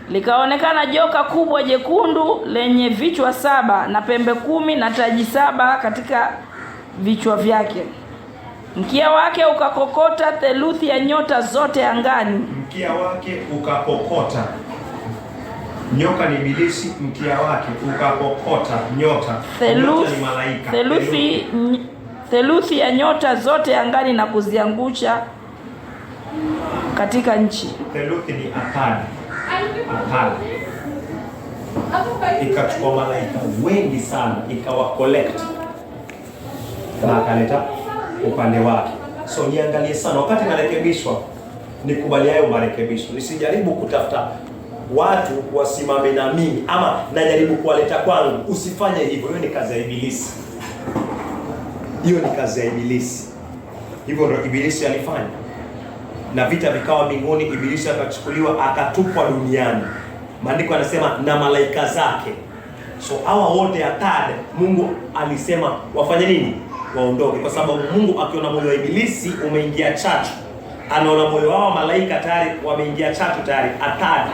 likaonekana joka kubwa jekundu lenye vichwa 7 na pembe 10 na taji 7 katika vichwa vyake. Mkia wake ukakokota theluthi ya nyota zote angani. Mkia wake ukakokota. Nyoka ni ibilisi, mkia wake ukakokota nyota. Nyota ni malaika. Theluthi ya nyota zote angani na kuziangusha katika nchi. Theluthi ni atari. Ikachukua malaika wengi sana, ikawa collect na akaleta upande wake. So niangalie sana wakati narekebishwa, nikubali hayo marekebisho. Nisijaribu kutafuta watu wasimame na mimi, ama najaribu kuwaleta kwangu. Usifanye hivyo, hiyo ni kazi ya ibilisi. Hivyo ndio ibilisi alifanya. Na vita vikawa mbinguni, ibilisi akachukuliwa akatupwa duniani. Maandiko yanasema na malaika zake. So hawa wote hatari, Mungu alisema wafanye nini? Waondoke. Kwa sababu Mungu akiona moyo wa ibilisi umeingia chachu, anaona moyo wao malaika tayari wameingia chachu tayari, hatari.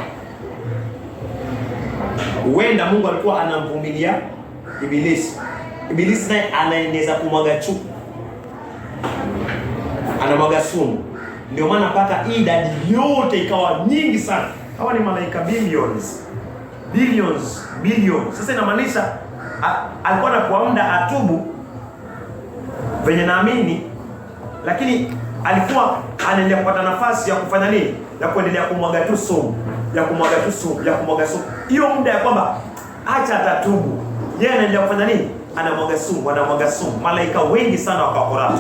Huenda Mungu alikuwa anamvumilia ibilisi. Ibilisi naye anaeneza kumwaga chuki, anamwaga sumu. Ndio maana paka hii idadi yote ikawa nyingi sana. Hawa ni malaika billions. Sasa inamaanisha alikuwa anakuwa muda atubu venye naamini, lakini alikuwa anaendelea kupata nafasi ya kufanya nini? Ya kuendelea kumwaga tu sumu. Hiyo muda ya kwamba acha atatubu, yeye anaendelea kufanya nini? Anamwaga sumu. Malaika wengi sana wakakorata.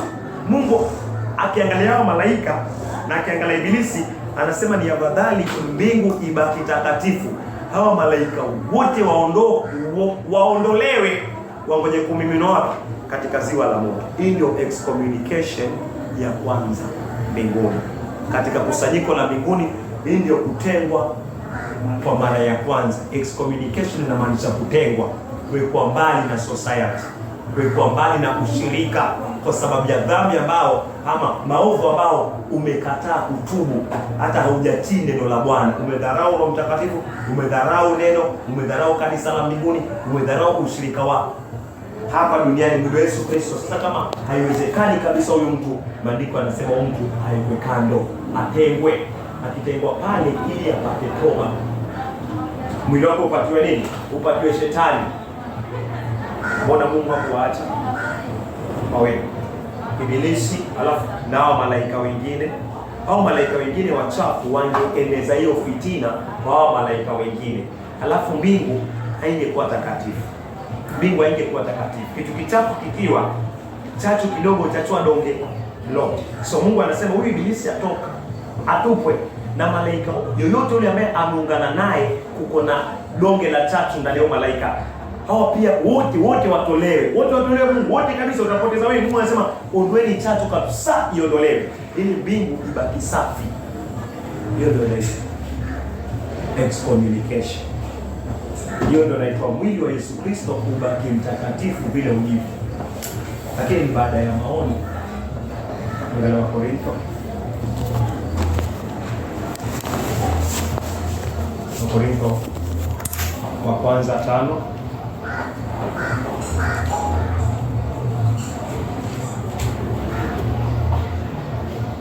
Mungu akiangalia hao malaika na akiangalia ibilisi, anasema ni afadhali mbingu ibaki takatifu, hawa malaika wote waondolewe, wangoje kumiminwa wapi? Katika ziwa la moto. Hii ndio excommunication ya kwanza mbinguni. Katika kusanyiko la mbinguni, hii ndio kutengwa kwa mara ya kwanza. Excommunication inamaanisha kutengwa, kuwekwa mbali na society, kuwekwa mbali na ushirika kwa sababu ya dhambi ambao ama maovu ambao umekataa kutubu, hata haujatii neno la Bwana. Umedharau Roho Mtakatifu, umedharau neno, umedharau kanisa la mbinguni, umedharau ushirika wako hapa duniani, Mungu Yesu Kristo. Sasa kama haiwezekani kabisa huyu mtu, maandiko yanasema huyu mtu haikwe kando, atengwe. Akitengwa pale ili apate toba, mwili wako upatiwe nini? Upatiwe shetani. Mbona Mungu hakuacha wawe ibilisi alafu nao malaika wengine? Hao malaika wengine wachafu wangeeneza hiyo fitina kwa hao malaika wengine, alafu mbingu haingekuwa takatifu. Kitu kichafu kikiwa chachu kidogo chachua donge lote. So Mungu anasema huyu ibilisi atoka, atupwe. na malaika yoyote yule ambaye ameungana naye, kuko na donge la tatu ndani ya malaika. Hawa pia wote watolewe. Wote watolewe Mungu. Wote kabisa utapoteza wewe. Mungu anasema ondoeni tatu kabisa iondolewe ili mbingu ibaki safi. Hiyo ndio inaitwa excommunication. Hiyo ndio inaitwa mwili wa Yesu Kristo ubaki mtakatifu vile ulivyo. Lakini baada ya maoni ngala wa Korintho wa kwanza 5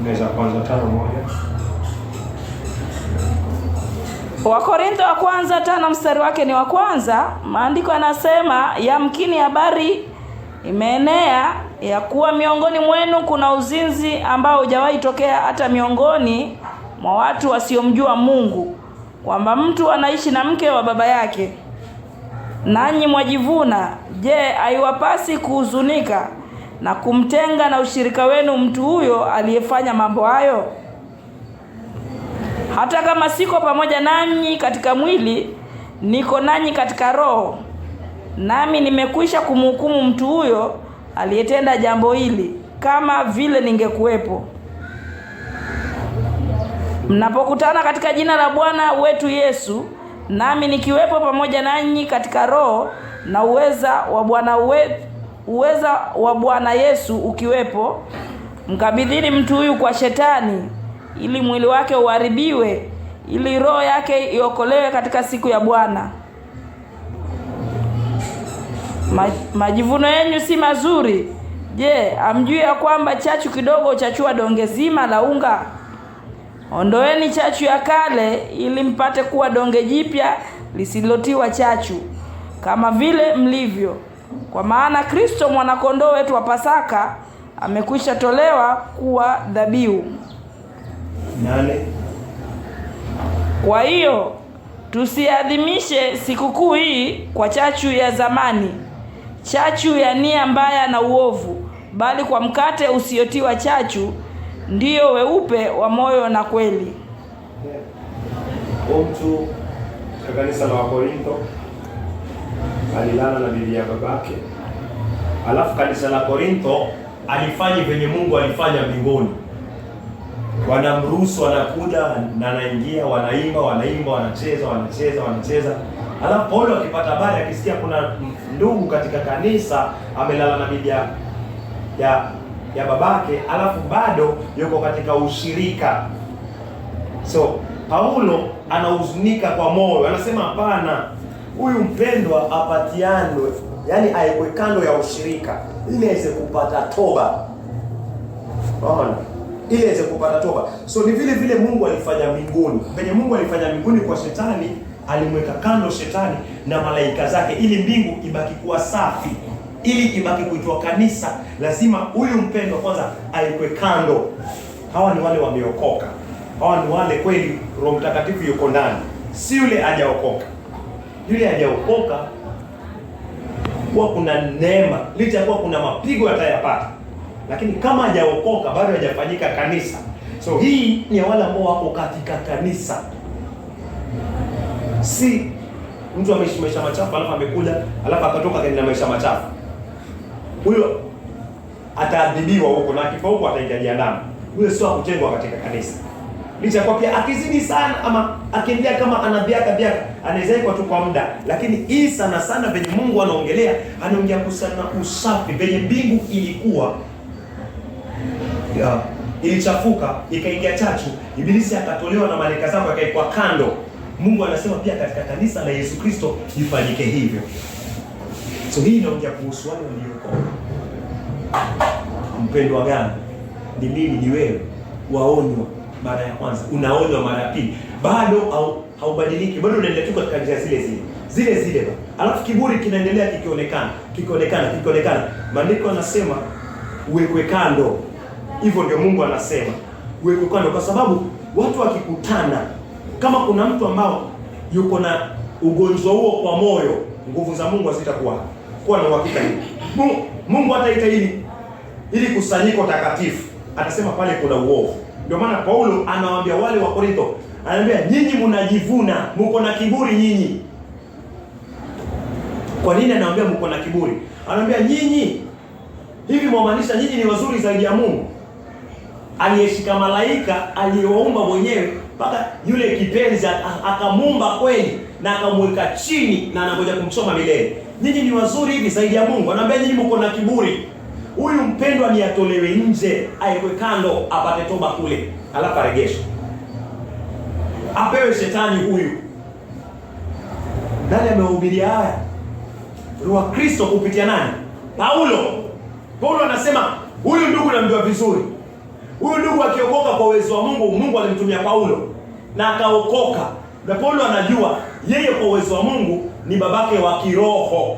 Unaweza kwanza 5:1. Wakorintho wa kwanza 5 mstari wake ni wa kwanza. Maandiko yanasema, yamkini habari imeenea ya kuwa miongoni mwenu kuna uzinzi ambao hujawahi tokea hata miongoni mwa watu wasiomjua Mungu, kwamba mtu anaishi na mke wa baba yake. Nanyi mwajivuna. Je, haiwapasi kuhuzunika na kumtenga na ushirika wenu mtu huyo aliyefanya mambo hayo? Hata kama siko pamoja nanyi katika mwili, niko nanyi katika roho. Nami nimekwisha kumhukumu mtu huyo aliyetenda jambo hili, kama vile ningekuwepo. Mnapokutana katika jina la Bwana wetu Yesu, nami nikiwepo pamoja nanyi katika roho, na uweza wa Bwana Yesu ukiwepo, mkabidhini mtu huyu kwa Shetani, ili mwili wake uharibiwe, ili roho yake iokolewe katika siku ya Bwana. Majivuno yenu si mazuri. Je, hamjui ya kwamba chachu kidogo chachua donge zima la unga? Ondoeni chachu ya kale, ili mpate kuwa donge jipya lisilotiwa chachu, kama vile mlivyo. Kwa maana Kristo mwanakondoo wetu wa Pasaka amekwisha tolewa kuwa dhabihu. 8. Kwa hiyo tusiadhimishe sikukuu hii kwa chachu ya zamani, chachu ya nia mbaya na uovu, bali kwa mkate usiotiwa chachu, ndio weupe wa moyo na kweli. Mtu katika kanisa la Korintho alilala na bibi ya babake. Alafu kanisa la Korintho alifanya venye Mungu alifanya mbinguni. Wanamruhusu, anakuja na anaingia, wanaimba, wanacheza. Alafu Paulo akipata habari, akisikia kuna ndugu katika kanisa amelala na bibi ya babake, alafu bado yuko katika ushirika. So Paulo anahuzunika kwa moyo, anasema hapana, huyu mpendwa apatianwe, yani aekwe kando ya ushirika ili aweze kupata toba. Unaona? Ili aweze kupata toba. So ni vile vile Mungu alifanya mbinguni. Penye Mungu alifanya mbinguni kwa Shetani, alimweka kando Shetani na malaika zake ili mbingu ibaki kuwa safi. Ili ibaki kuitwa kanisa, lazima huyu mpendwa kwanza aekwe kando. Hawa ni wale wameokoka. Hawa ni wale kweli Roho Mtakatifu yuko ndani. Si yule hajaokoka. Yule hajaokoka kwa kuna neema, licha kwa kuna mapigo atayapata. Lakini kama hajaokoka bado hajafanyika kanisa. So hii ni wale ambao wako katika kanisa. Si mtu ameishi maisha machafu alafu amekula alafu akatoka kaenda maisha machafu. Huyo ataadhibiwa huko na akifa huko ataingia jehanamu. Huyo sio kutengwa katika kanisa. Licha kwa pia akizidi sana ama akiendelea kama anabiaka anaweza kwa tu kwa muda, lakini hii sana sana venye Mungu anaongelea kusana usafi venye mbingu ilikuwa ilichafuka ikaingia chachu, ibilisi akatolewa na malaika zake akaikwa kando. Mungu anasema pia katika kanisa la Yesu Kristo ifanyike hivyo. So hii inaongea kuhusu wale waliokoka. Mpendwa gani? Ni mimi, ni wewe. Waonywa mara ya kwanza, unaonywa mara ya pili, bado haubadiliki, bado unaendelea tu katika njia zile. Alafu kiburi kinaendelea kikionekana. Maandiko yanasema uwekwe kando. Hivyo ndio Mungu anasema uwekwe kando, kwa sababu watu wakikutana, kama kuna mtu ambao yuko na ugonjwa huo kwa moyo, nguvu za Mungu hazitakuwa na uhakika hili. Mungu hataita ili kusanyiko takatifu. Atasema pale kuna uovu. Ndio maana Paulo anawaambia wale wa Korintho, anambia nyinyi mnajivuna, mko na kiburi nyinyi. Kwa nini anawaambia mko na kiburi? Anambia nyinyi hivi mwamaanisha nyinyi ni wazuri zaidi ya Mungu aliyeshika malaika aliyewaumba mwenyewe, mpaka yule kipenzi akamuumba kweli na akamweka chini na anangoja kumchoma milele. Nyinyi ni wazuri hivi zaidi ya Mungu? Anambia nyinyi mko na kiburi. Huyu mpendwa ni atolewe nje, aekwe kando, apate toba kule, alafu aregeshwe, apewe shetani huyu. Nani amehubiria haya? Roho wa Kristo kupitia nani? Paulo. Paulo anasema huyu ndugu namjua vizuri. Huyu ndugu akiokoka kwa uwezo wa Mungu, Mungu alimtumia Paulo na akaokoka. Na Paulo anajua yeye kwa uwezo wa Mungu ni babake wa kiroho.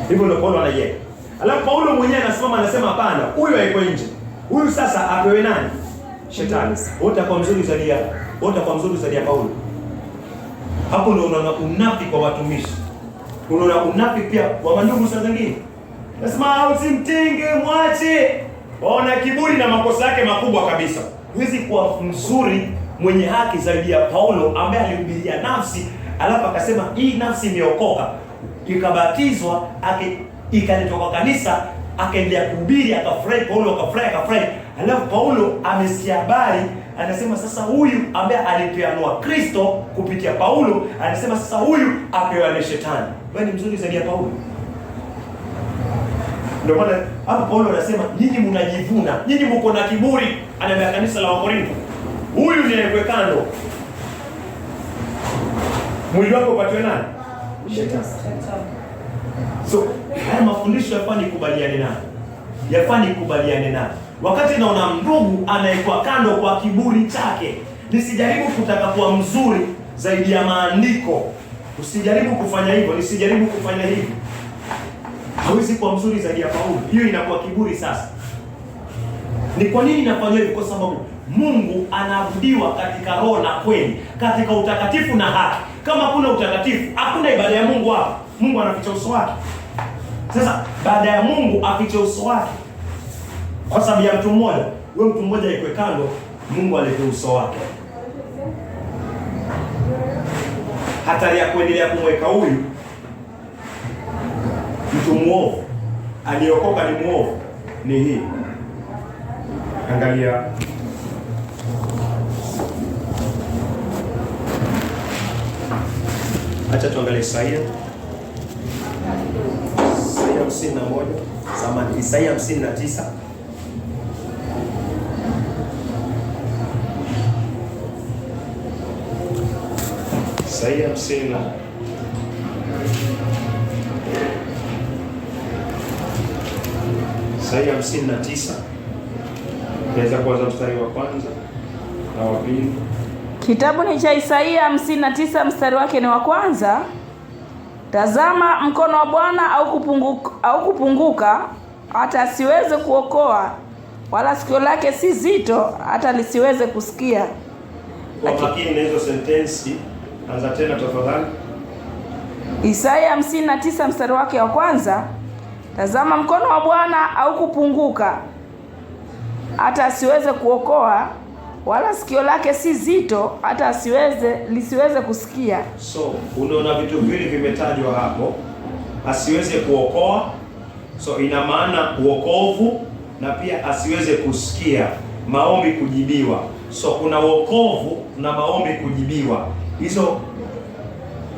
Hivyo ndio Paulo anaje. Alafu Paulo mwenyewe anasema hapana, huyu haiko nje. Huyu sasa apewe nani? Shetani. Wote kwa mzuri zaidi ya Paulo. Hapo ndio unaona unafiki kwa watumishi. Unaona unafiki pia wa mandugu saa zingine. Nasema usimtinge, mwache. Ona kiburi na makosa yake makubwa kabisa. Huwezi kuwa mzuri mwenye haki zaidi ya Paulo ambaye alihubiria nafsi, alafu akasema hii nafsi imeokoka, ikabatizwa, ikalitoka kanisa, akaendelea kuhubiri, akafurahi. Paulo akafurahi. Alafu Paulo amesikia habari, anasema sasa huyu ambaye alipeanwa Kristo kupitia Paulo, anasema sasa huyu apewane shetani. Wewe ni mzuri zaidi ya Paulo? Ndio maana hapa Paulo anasema nyinyi mnajivuna, nyinyi mko na kiburi. Anaambia kanisa la Wakorintho, huyu ni aekwe kando. Mwili wako upatiwe nani? Shetani. So, haya mafundisho yafani kubaliane nayo. Wakati naona ndugu anaekwa kando kwa kiburi chake, nisijaribu kutaka kuwa mzuri zaidi ya maandiko. Usijaribu kufanya hivyo, nisijaribu kufanya hivyo. Hawezi kuwa mzuri zaidi ya Paulo. Hiyo inakuwa kiburi sasa. Ni kwa nini nafanya hivyo? Kwa sababu Mungu anaabudiwa katika roho na kweli, katika utakatifu na haki. Kama kuna utakatifu, hakuna ibada ya Mungu hapa. Mungu anaficha uso wake. Sasa baada ya Mungu afiche uso wake kwa sababu ya mtu mmoja, wewe mtu mmoja ikwe kando, Mungu alete uso wake. Hatari ya kuendelea kumweka huyu mtu muovu, aliokoka ni muovu, ni hii. Angalia acha tuangalie Isaia 51, samahani, Isaia 59. Isaia 50. Isaia 59. Naweza kuanza mstari wa kwanza na wa pili. Kitabu ni cha Isaia 59 mstari wake ni wa kwanza. Tazama, mkono wa Bwana au kupunguka hata asiweze kuokoa, wala sikio lake si zito hata lisiweze kusikia. Kwa makini na hizo sentensi, anza tena tafadhali. Isaia 59 mstari wake wa kwanza. Tazama, mkono wa Bwana au kupunguka hata asiweze kuokoa, wala sikio lake si zito hata lisiweze kusikia. So, unaona vitu vile vimetajwa hapo. Asiweze kuokoa, so ina maana uokovu, na pia asiweze kusikia, maombi kujibiwa. So kuna wokovu na maombi kujibiwa. Hizo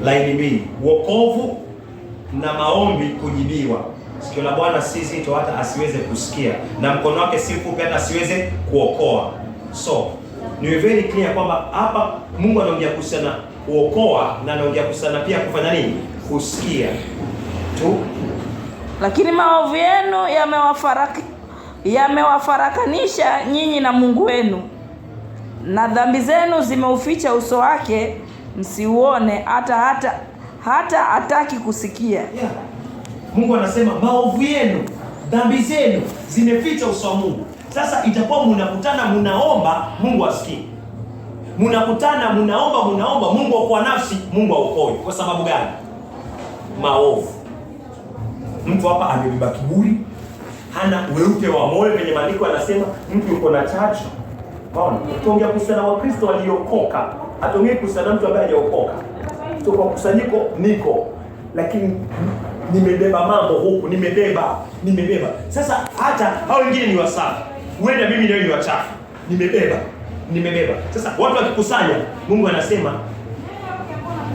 laini mbili, wokovu na maombi kujibiwa. Sikio la Bwana si zito hata asiweze kusikia, na mkono wake si mfupi hata asiweze kuokoa. So ni very clear kwamba hapa Mungu anaongea kuhusiana kuokoa na anaongea kuhusiana pia kufanya nini? Kusikia tu. Lakini maovu yenu yamewafarakanisha nyinyi na Mungu wenu, na dhambi zenu zimeuficha uso wake msiuone, hata hataki kusikia. Yeah. Mungu anasema maovu yenu, dhambi zenu zimeficha uso wa Mungu. Sasa itakuwa mnakutana mnaomba Mungu asikie. Mnakutana mnaomba Mungu aokoe nafsi, Mungu aokoe. Kwa sababu gani? Maovu. Mtu hapa amebeba kiburi, hana weupe wa moyo. Kwenye maandiko anasema mtu yuko na chachu. Unaona? Tuongea kuhusiana na Wakristo waliokoka. Hatuongei kuhusiana na mtu ambaye hajaokoka. Tuko kwa kusanyiko niko, lakini nimebeba mambo huku, nimebeba. Sasa hata hao wengine ni wasafi. Huenda mimi ndio ni wachafu. Nimebeba. Sasa watu wakikusanya, Mungu anasema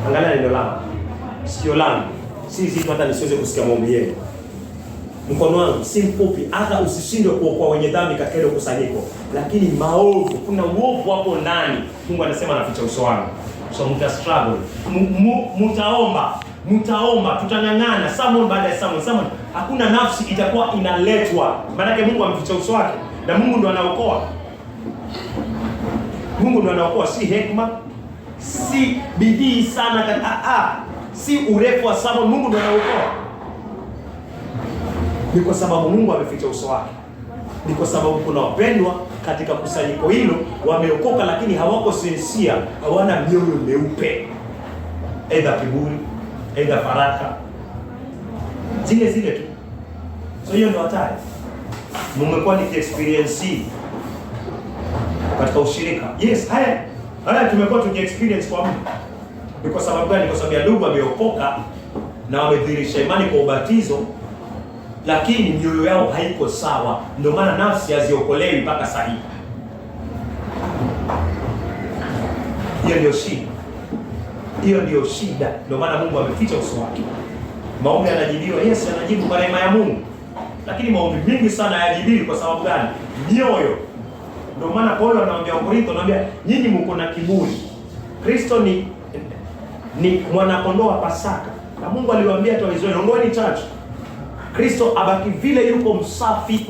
angalia neno langu. Sikio langu si zito hata nisiweze kusikia maombi yenu. Mkono wangu si mfupi hata usishindwe kuokoa wenye dhambi katika ile kusanyiko. Lakini maovu, kuna uovu hapo ndani. Mungu anasema anaficha uso wangu. So mta struggle. Mtaomba, tutang'ang'ana someone baada ya someone. Hakuna nafsi itakuwa inaletwa. Maana yake Mungu ameficha uso wake na Mungu ndo anaokoa. Si hekima, si bidii sana si urefu wa someone. Mungu ndo anaokoa. Ni kwa sababu Mungu ameficha uso wake. Ni kwa sababu kuna wapendwa katika kusanyiko hilo wameokoka, lakini hawako sincere, hawana mioyo meupe. Aidha kiburi, aidha faraka, zile tu. So hiyo ndio hatari. Mmekuwa ni experience katika ushirika. Yes, haya tumekuwa tuki-experience kwa Mungu. Ni kwa sababu gani? Kwa sababu ya ndugu wameokoka na wamedhihirisha imani kwa ubatizo, lakini mioyo yao haiko sawa. Ndio maana nafsi haziokolewi mpaka sasa. Hiyo ndio shida. Ndio maana Mungu ameficha uso wake. Maombi yanajibiwa. Yes, yanajibu kwa neema ya Mungu. Lakini maombi mingi sana hayajibiwi kwa sababu gani? Mioyo. Ndio maana Paulo anawaambia Wakorintho, anawaambia nyinyi mko na kiburi. Kristo ni mwana kondoo wa Pasaka. Na Mungu aliwaambia tu Waisraeli, ondoeni chachu. Kristo abaki vile yuko msafi.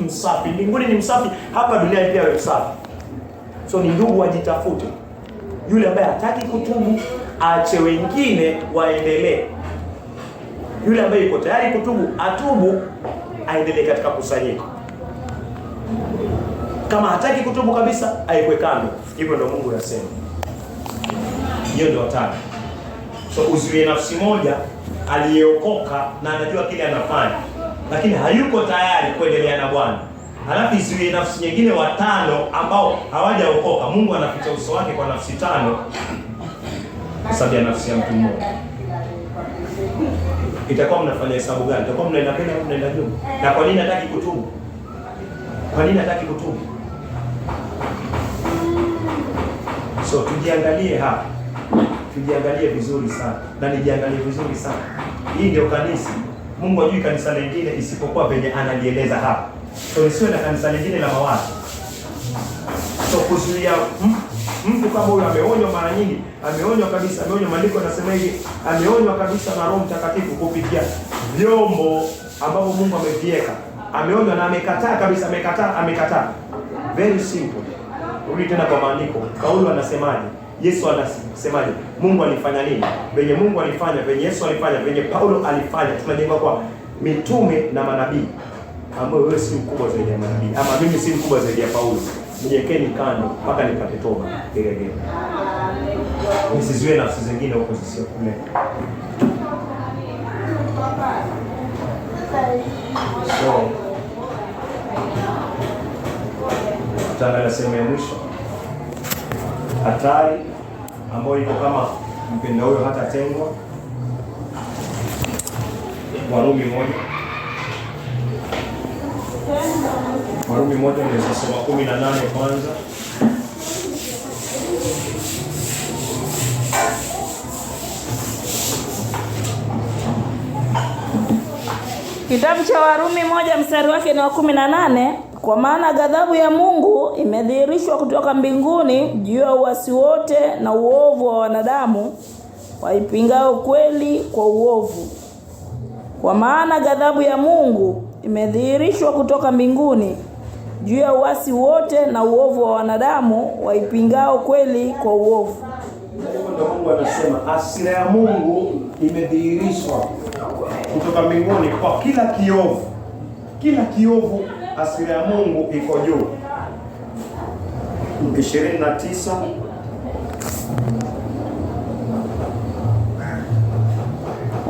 Mbinguni ni msafi, hapa duniani pia ni msafi. So ni ndugu wajitafute. Yule ambaye hataki kutubu aache wengine waendelee. Yule ambaye yuko tayari kutubu atubu, aendelee katika kusanyiko. Kama hataki kutubu kabisa, aekwe kando. Hivyo ndio Mungu anasema. Hiyo ndio hatari. So uziwe nafsi moja aliyeokoka na anajua kile anafanya, lakini hayuko tayari kuendelea na Bwana. Halafu isiwe nafsi nyingine 5 ambao hawajaokoka. Mungu anaficha uso wake kwa nafsi 5 kwa sababu ya nafsi ya mtu mmoja. Itakuwa mnafanya hesabu gani? Itakuwa mnaenda mbele au mnaenda nyuma? Na kwa nini hataki kutubu? So tujiangalie hapa. Tujiangalie vizuri sana. Na nijiangalie vizuri sana. Hii ndio kanisa. Mungu hajui kanisa lingine isipokuwa venye analieleza hapa. So nisiwe na kanisa lingine la mawazo. So kuzuia mtu kama huyo ameonywa mara nyingi, ameonywa kabisa, maandiko yanasema hivi, ameonywa kabisa na Roho Mtakatifu kupitia vyombo ambavyo Mungu ameviweka. Ameonywa na amekataa kabisa, amekataa. Very simple. Rudi tena kwa maandiko. Paulo anasemaje? Yesu anasemaje? Mungu alifanya nini? Venye Mungu alifanya, venye Yesu alifanya, venye Paulo alifanya. Tunajenga kwa mitume na manabii. Ambao wewe si mkubwa zaidi ya manabii, ama mimi si mkubwa zaidi ya Paulo. Mjekeni kando mpaka nipate toba. Gege. Msiziwe nafsi zingine huko zisio kule. So tutaangalia sehemu ya mwisho. Hatari ambayo iko kama mpenda huyo hata tengwa. Warumi 1. Warumi 1 ndio soma 18 kwanza. Kitabu cha Warumi 1 mstari wake ni wa 18. Kwa maana ghadhabu ya Mungu imedhihirishwa kutoka mbinguni juu ya uasi wote na uovu wa wanadamu waipingao kweli kwa uovu. Kwa maana ghadhabu ya Mungu imedhihirishwa kutoka mbinguni juu ya uasi wote na uovu wa wanadamu waipingao kweli kwa uovu. Ndio Mungu anasema hasira ya Mungu imedhihirishwa kutoka mbinguni kwa kila kiovu. Kila kiovu hasira ya Mungu iko juu. 29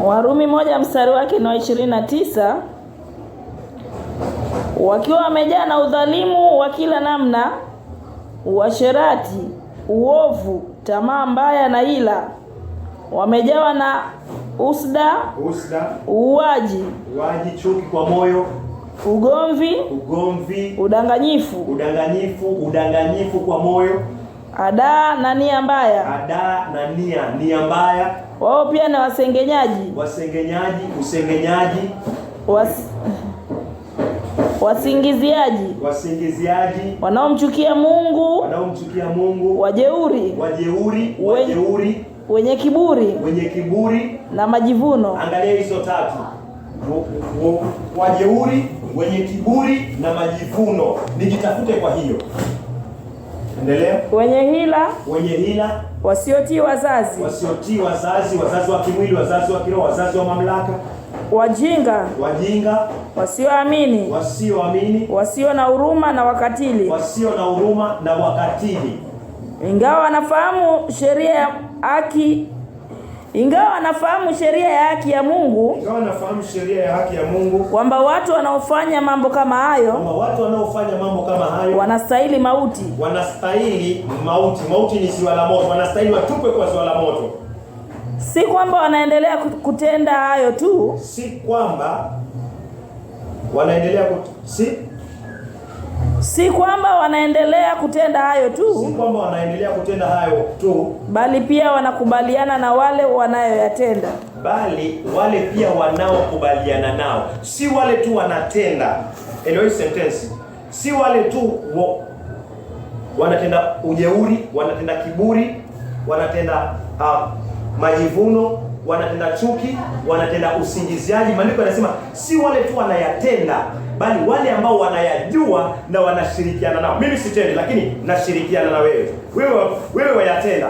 Warumi 1 mstari wake ni wa 29. wakiwa wamejaa na udhalimu wa kila namna, uasherati, uovu, tamaa mbaya na ila. Wamejawa na usda, uuaji, chuki kwa moyo, ugomvi, udanganyifu kwa moyo, adaa na nia mbaya. Nia mbaya. Wao pia ni wasengenyaji, wasingiziaji, wanaomchukia Mungu, wajeuri, wenye kiburi na majivuno. Angalia hizo tatu. Wajeuri, wenye kiburi na majivuno. Nijitafute kwa hiyo. Endelea. Wenye hila, wasiotii wazazi, wazazi wa kimwili, wazazi wa kiroho, wazazi wa mamlaka. Wajinga, wasioamini, wasio na huruma na wakatili. Ingawa wanafahamu sheria ya haki ya Mungu, kwamba watu wanaofanya mambo kama hayo wanastahili mauti. Mauti ni ziwa la moto. Wanastahili watupwe kwa ziwa la moto. Si kwamba wanaendelea kutenda hayo tu, si kwamba wanaendelea kutenda hayo tu, bali pia wanakubaliana na wale wanayoyatenda. Wale pia wanaokubaliana nao, si wale tu wanatenda. Anyway, sentence. Si wale tu wanatenda ujeuri, wanatenda kiburi, wanatenda majivuno, wanatenda chuki, wanatenda usingiziaji. Maandiko yanasema si wale tu wanayatenda, bali wale ambao wanayajua na wanashirikiana nao. Mimi sitendi, lakini nashirikiana na wewe. Wewe wayatenda,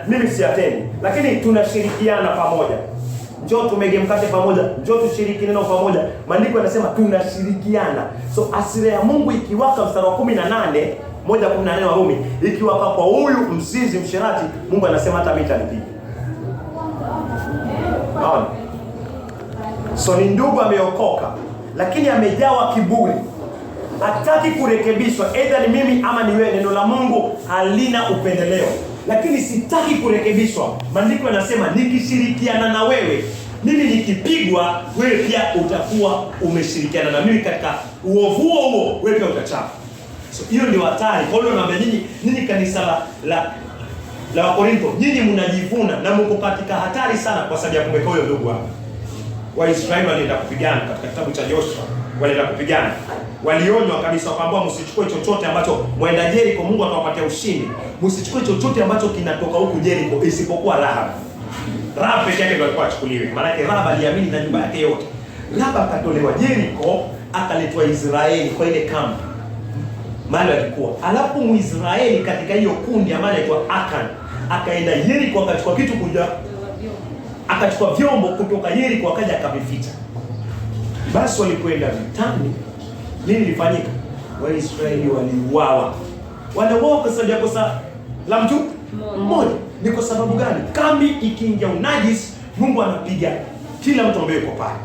mimi siyatendi, lakini tunashirikiana pamoja. Njoo tumege mkate pamoja, njoo tushiriki neno pamoja. Maandiko yanasema tunashirikiana. So asira ya Mungu ikiwaka, mstari wa 18, 1:18 Warumi, ikiwaka kwa huyu mzizi msherati, Mungu anasema hata mimi nitanipiga. So ni ndugu ameokoka, lakini amejawa kiburi. Hataki kurekebishwa. Either ni mimi ama ni wewe. Neno la Mungu halina upendeleo. Lakini sitaki kurekebishwa. Maandiko yanasema nikishirikiana na wewe, mimi nikipigwa, wewe pia utakuwa umeshirikiana na mimi katika uovu huo, wewe pia utachapa. So hiyo ndio hatari. Paulo anaambia nyinyi kanisa la Wakorintho, nyinyi mnajivuna na mko katika hatari sana kwa sababu ya kumweka huyo ndugu wako. Waisraeli walienda kupigana katika kitabu cha Joshua, walienda kupigana. Walionywa kabisa kwamba msichukue chochote ambacho mwenda Jericho Mungu atawapatia ushindi. Msichukue chochote ambacho kinatoka huku Jericho isipokuwa Rahab. Rahab pekee yake ndio alikuwa achukuliwe. Maana yake Rahab aliamini na nyumba yake yote. Rahab akatolewa Jericho, akaletwa Israeli kwa ile kambi mahali alikuwa. Alafu Muisraeli katika hiyo kundi ambaye anaitwa Akan akaenda Jericho, akachukua kitu akachukua vyombo kutoka Jericho akaja akavificha. Basi walikwenda vitani. Nini lilifanyika? Waisraeli waliuawa. Wanauawa kwa sababu ya kosa la mtu mmoja. Ni kwa sababu gani? Kambi ikiingia unajisi, Mungu anapiga kila mtu ambaye yuko pale.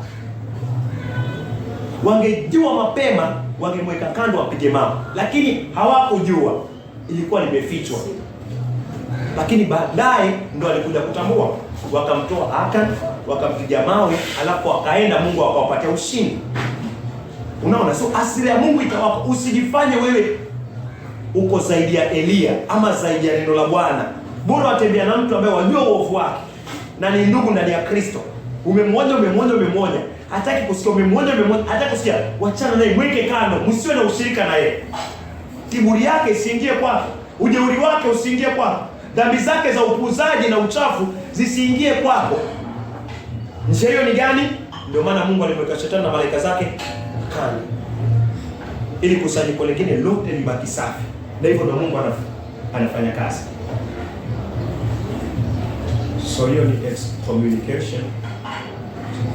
Wangejua mapema, wangemweka kando apige mawe. Lakini hawakujua, ilikuwa limefichwa. Lakini baadaye ndo alikuja kutambua. Wakamtoa Akan, wakampiga mawe, alafu akaenda, Mungu akawapatia ushindi. Unaona? So asili ya Mungu itawapa. Usijifanye wewe uko zaidi ya Elia ama zaidi ya neno la Bwana. Bora watembea na mtu ambaye wajua uovu wake na ni ndugu ndani ya Kristo. Umemwonya. Hataki kusikia umemwonya. Hataki kusikia. Wachana naye, mweke kando. Msiwe na ushirika na yeye. Kiburi yake isiingie kwako. Ujeuri wake usiingie kwako. Dhambi zake za upuzaji na uchafu zisiingie kwako. Njia hiyo ni gani? Ndio maana Mungu alimweka shetani na malaika zake kando, ili kusanyiko lingine lote libaki safi. Na hivyo ndio Mungu anafanya kazi. So hiyo ni excommunication.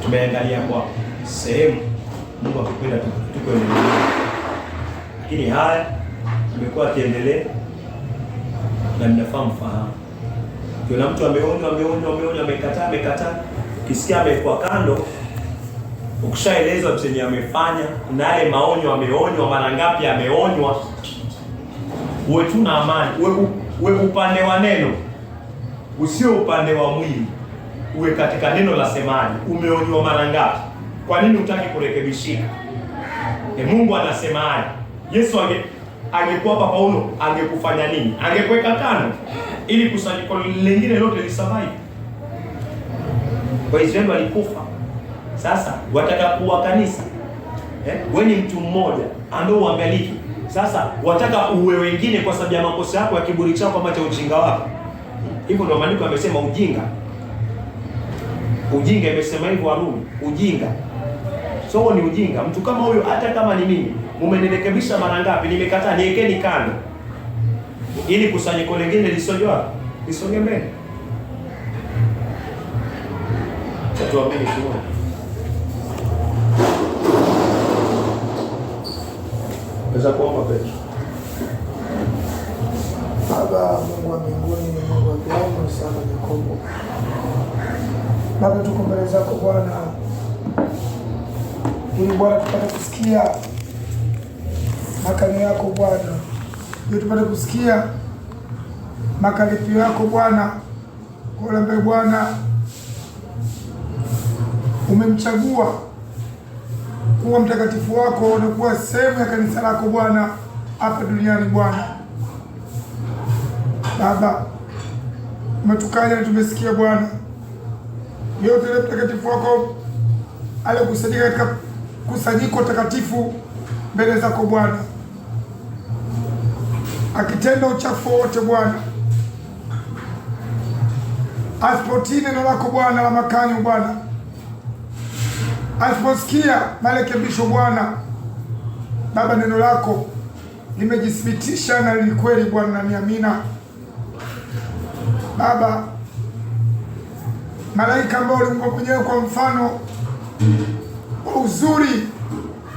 Tumeangalia kwa sehemu Mungu akipenda tukuendelee. Lakini haya tumekuwa kiendelee na mnafahamu. Kuna mtu ameonywa amekataa, ukisikia amekuwa kando, ukishaelezwa chenye amefanya na yale maonyo ameonywa, mara ngapi ameonywa, uwe tu na amani, uwe upande wa neno, usio upande wa mwili, uwe katika neno la semaji. Umeonywa mara ngapi? Kwa nini hutaki kurekebishika? Mungu anasemaje? Yesu angekuwa hapa, Paulo angekufanya nini? Angekuweka kando ili kusanyiko lingine lote lisurvive. Kwa Israeli walikufa. Sasa wataka kuwa kanisa. Wewe ni mtu mmoja ambaye uangaliki. Sasa wataka uwe wengine kwa sababu ya makosa yako, ya kiburi chako, ama cha ujinga wako. Hivyo ndio maandiko yamesema ujinga. Ujinga imesema hivyo Warumi, ujinga. So ni ujinga. Mtu kama huyo, hata kama ni mimi, mumenirekebisha mara ngapi? Nimekataa, niwekeni kando ili kusanyiko lingine lisonge mbele. Tuamini tu. Naweza kuomba Petro. Baba Mungu wa mbinguni, Mungu wa Abrahamu, Isaka, Yakobo, Baba, tuko mbele zako Bwana, ili Bwana tupate kusikia makanio yako Bwana, ili tupate kusikia makaripio yako Bwana, kwa ambaye Bwana umemchagua kuwa mtakatifu wako na kuwa sehemu ya kanisa lako Bwana hapa duniani Bwana. Baba, umetukanya na tumesikia Bwana yote ile mtakatifu wako alikusanyika katika kusanyiko takatifu mbele zako Bwana, akitenda uchafu wote Bwana, asipotii neno lako Bwana la makanyo Bwana, asiposikia marekebisho Bwana. Baba, neno lako limejithibitisha na ni kweli Bwana, na ni amina. Baba, malaika ambao uliumba mwenyewe kwa mfano kwa uzuri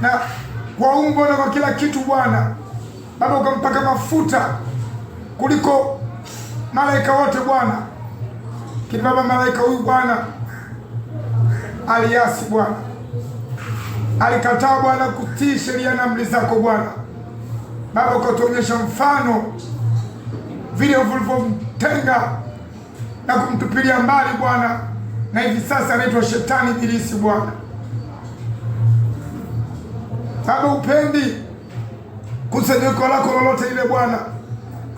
na kwa umbo na kwa kila kitu Bwana, Baba, ukampaka mafuta kuliko malaika wote Bwana. Kile Baba, malaika huyu Bwana aliasi Bwana, alikataa Bwana kutii sheria na amri zako Bwana. Baba, ukatuonyesha mfano vile ulivyomtenga na kumtupilia mbali Bwana, na hivi sasa anaitwa Shetani, Ibilisi Bwana. Baba, upendi kusanyiko lako lolote ile Bwana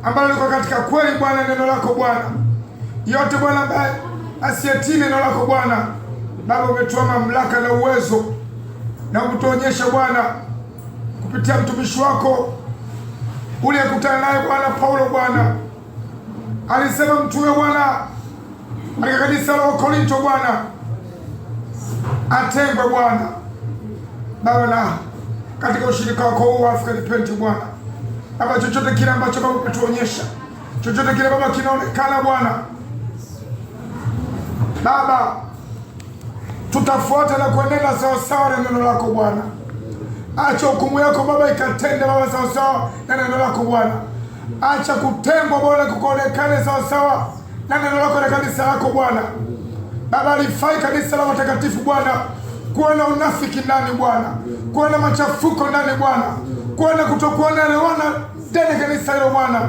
ambalo liko katika kweli Bwana, neno lako Bwana yote Bwana, ambaye asiyetii neno lako Bwana. Baba, umetoa mamlaka na uwezo na umetuonyesha Bwana kupitia mtumishi wako uliyekutana naye Bwana Paulo Bwana, alisema mtu huyo Bwana katika kanisa la Korinto Bwana atengwe Bwana. Baba, na katika ushirika wako huu wa African Pent Bwana, Baba, chochote kile ambacho Baba umetuonyesha, chochote kile Baba kinaonekana Bwana, Baba, tutafuata na kuenenda sawasawa na neno lako Bwana. Acha hukumu yako Baba ikatende Baba sawasawa na neno lako Bwana. Acha kutengwa Bwana kuonekane sawasawa na neno lako na kanisa lako Bwana. Baba, alifai kanisa la watakatifu Bwana kuwa na unafiki ndani Bwana, kuwa na machafuko ndani Bwana, kuwa na kutokuelewana ndani kanisa hilo Bwana.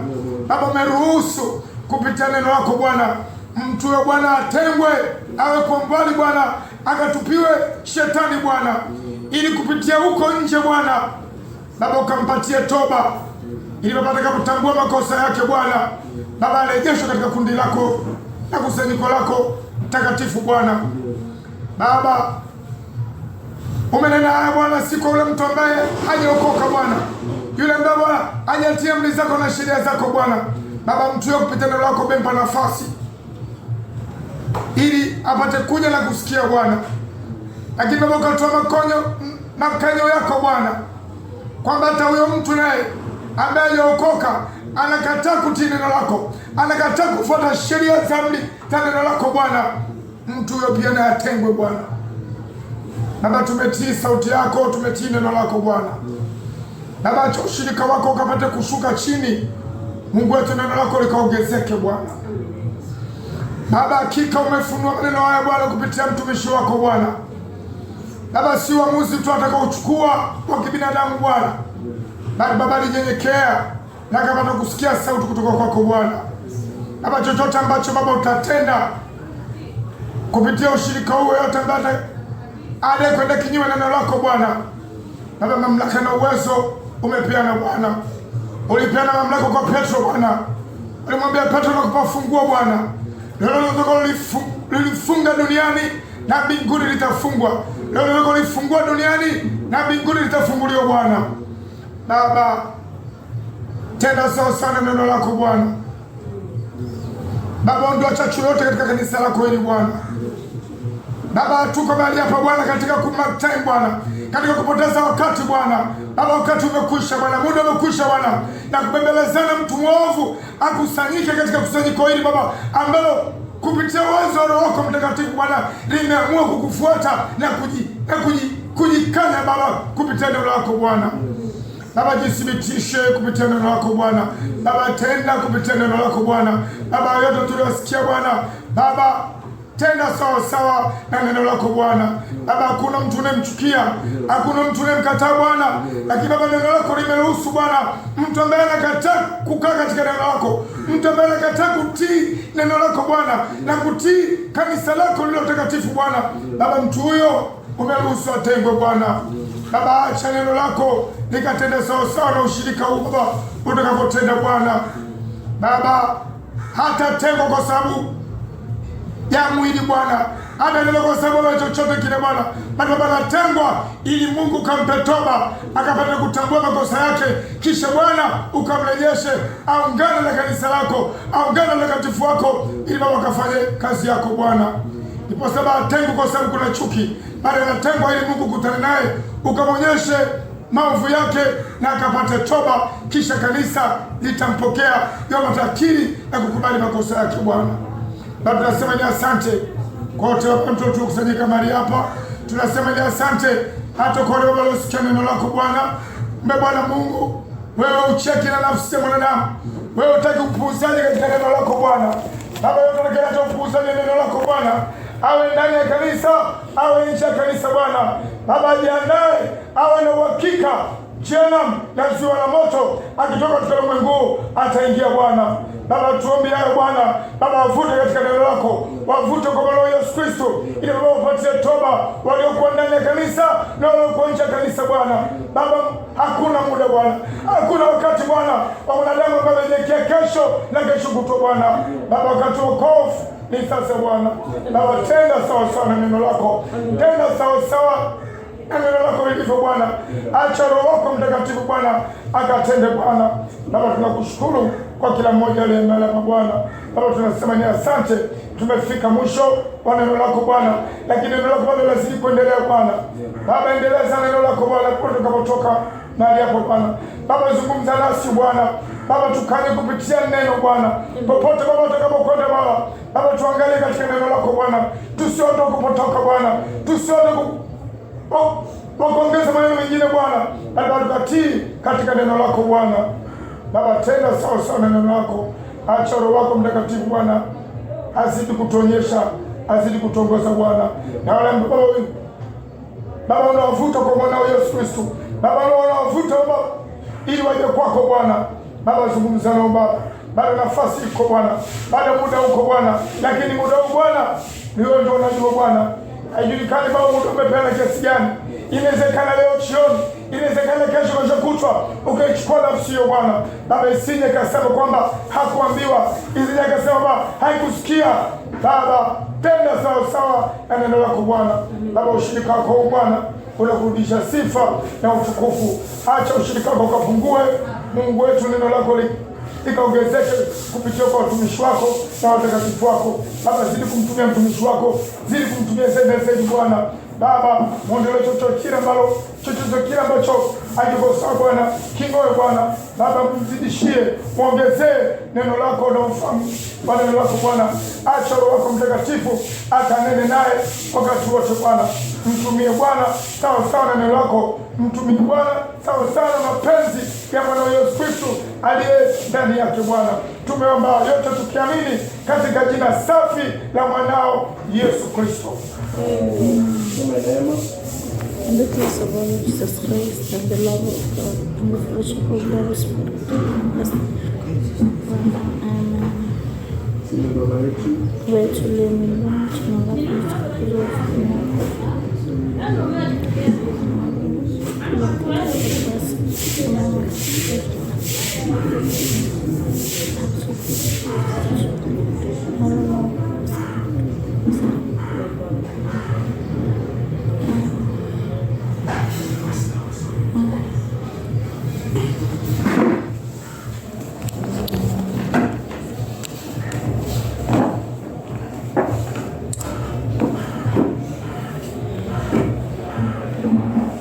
Baba, umeruhusu kupitia neno lako Bwana mtu huyo Bwana atengwe, awe kwa mbali Bwana, akatupiwe Shetani Bwana, ili kupitia huko nje Bwana Baba ukampatie toba, ili Baba atakapotambua makosa yake Bwana, Baba arejeshwe katika kundi lako na kusanyiko lako takatifu Bwana. Baba, umenena haya Bwana, si kwa yule mtu ambaye hajaokoka Bwana, yule ambaye Bwana hajatia amri zako na sheria zako Bwana. Baba, mtu yule kupitia neno lako umempa nafasi ili apate kuja na kusikia Bwana. Lakini Baba ukatoa makanyo yako Bwana, kwamba hata huyo mtu naye ambaye hajaokoka anakataa kutii neno lako, anakataa kufuata sheria za amri za neno lako Bwana, mtu huyo pia naye atengwe Bwana. Baba, tumetii sauti yako, tumetii neno lako Bwana. Baba, acha ushirika wako ukapate kushuka chini Mungu wetu, neno lako likaongezeke Bwana. Baba, hakika umefunua maneno haya Bwana kupitia mtumishi wako Bwana. Baba, si uamuzi tu atakaochukua wa kibinadamu Bwana, bali Baba alinyenyekea na akapata kusikia sauti kutoka kwako Bwana. Baba, chochote ambacho Baba utatenda kupitia ushirika huu, yote ambaye kwenda kinyume na neno lako Bwana, Baba, mamlaka na uwezo umepeana Bwana. Ulipeana mamlaka kwa Petro Bwana. Ulimwambia Petro, nakupa funguo Bwana. Lolote lilifunga duniani na mbinguni litafungwa. Lolote lilifungua duniani na mbinguni litafunguliwa Bwana. Baba, tenda sawa sana neno lako Bwana. Baba, ondoa chachu yote katika kanisa lako hili Bwana. Baba, tuko mahali hapa Bwana katika kumartime Bwana, katika kupoteza wakati Bwana. Baba, wakati umekwisha Bwana, muda umekwisha Bwana, na kubembelezana mtu mwovu akusanyike katika kusanyiko hili Baba, ambalo kupitia uwezo wa Roho wako Mtakatifu Bwana limeamua kukufuata na kujikanya Baba kupitia neno lako Bwana. Baba, jithibitishe kupitia neno lako Bwana. Baba, tenda kupitia neno lako Bwana. Baba, yote tuliyosikia Bwana, Baba tenda sawa sawa na neno lako Bwana. Baba, hakuna mtu unemchukia, hakuna mtu unemkataa Bwana, lakini Baba neno lako limeruhusu Bwana mtu ambaye anakataa kukaa katika neno lako, mtu ambaye anakataa kutii neno lako Bwana na kutii kanisa lako lilo takatifu Bwana. Baba, mtu huyo umeruhusu atengwe Bwana. Baba, acha neno lako likatende sawa sawa na ushirika huu Baba utakapotenda Bwana. Baba, hata tengwa kwa sababu ya mwili Bwana, hata neno kwa sababu ya chochote kile Bwana, Baba anatengwa ili Mungu kampe toba, akapata kutambua makosa yake, kisha Bwana ukamrejeshe, aungane na kanisa lako, aungane na takatifu wako, ili Baba akafanye kazi yako Bwana. Ndipo sababu atengwa kwa sababu kuna chuki, bali anatengwa ili Mungu kutane naye, ukamonyeshe maovu yake na akapate toba, kisha kanisa litampokea yeye matakiri na kukubali makosa yake Bwana. Baba, tunasema ni asante kwa wote wapendwa tukusanyika mahali hapa. Tunasema ni asante hata kwa wale waliosikia neno lako Bwana. Bwana Mungu, wewe ucheki na nafsi ya mwanadamu. Wewe utaki kupuuzaje katika neno lako Bwana. Baba, wewe unataka kupuuzaje neno lako Bwana. Awe ndani ya kanisa, awe nje ya kanisa Bwana. Baba, ajiandae, awe na uhakika jehanamu na ziwa la moto akitoka katika ulimwengu ataingia Bwana. Baba, tuombe hayo Bwana. Baba, wavute katika neno lako, wavute kwa Bwana Yesu Kristo, ili Baba wapatie toba waliokuwa ndani ya kanisa na waliokuwa nje ya kanisa Bwana. Baba, hakuna muda Bwana, hakuna wakati Bwana wa mwanadamu ambaye anaelekea kesho na kesho kutwa Bwana. Baba, wakati wa wokovu ni sasa Bwana. Baba, tenda sawa sawa na neno lako, tenda sawa sawa na neno lako lilivyo Bwana. Acha Roho wako Mtakatifu Bwana akatende Bwana. Baba, tunakushukuru kwa kila mmoja aliyemelema Bwana. Baba, tunasema ni asante, tumefika mwisho wa neno lako Bwana, lakini neno lako bado lazidi kuendelea Bwana. Baba, endeleza neno lako Bwana tutakapotoka mahali hapo Bwana. Baba, zungumza nasi Bwana. Baba, tukanye kupitia neno Bwana. Popote Baba tutakapokwenda Baba, Baba tuangalie katika neno lako Bwana. Tusiondoke kupotoka Bwana. Tusiondoke kuongeza maneno mengine Bwana. Baba, tukatii katika neno lako Bwana. Baba, tenda sawa sawa na neno lako. Acha Roho wako Mtakatifu Bwana azidi kutuonyesha, azidi kutongoza Bwana. Na wale ambao Baba unawavuta kwa mwana wa Yesu Kristo, Baba unawavuta Baba ili waje kwako Bwana. Baba, zungumza nao Baba. Bado nafasi iko Bwana, bado muda uko Bwana, lakini muda huu Bwana ni wewe ndio unajua Bwana. Haijulikani Baba muda umepeana kiasi gani. Inawezekana leo jioni, inawezekana kesho kesho kutwa ukaichukua nafsi hiyo Bwana. Baba, isije kasema kwamba hakuambiwa, isije kasema Baba haikusikia. Baba, tenda sawa sawa na neno lako Bwana. Baba, ushirika wako Bwana unakurudisha sifa na utukufu. Acha ushirika wako ukapungue Mungu wetu, neno lako ikaongezeke kupitia kwa watumishi wako na watakatifu wako. Baba, zidi kumtumia mtumishi wako, zidi kumtumia zaidi Bwana. Baba, muondolee chochote kile ambacho hakikosawa Bwana, kingoe Bwana. Baba, mzidishie, muongezee neno lako na ufahamu wa neno lako Bwana. Acha Roho wako Mtakatifu akanene naye wakati wote Bwana. Mtumie Bwana sawa sawa na neno lako, mtumie Bwana sawa sawa na mapenzi ya Bwana Yesu Kristo aliye ndani yake Bwana. Tumeomba yote tukiamini katika jina safi la mwanao Yesu Kristo. Amen. and the grace of our Lord Jesus Christ, and the love of God, and the fellowship of the Holy Spirit. Amen. Wetu leo mbinguni, tunaomba kutukuzwa ufalme wako.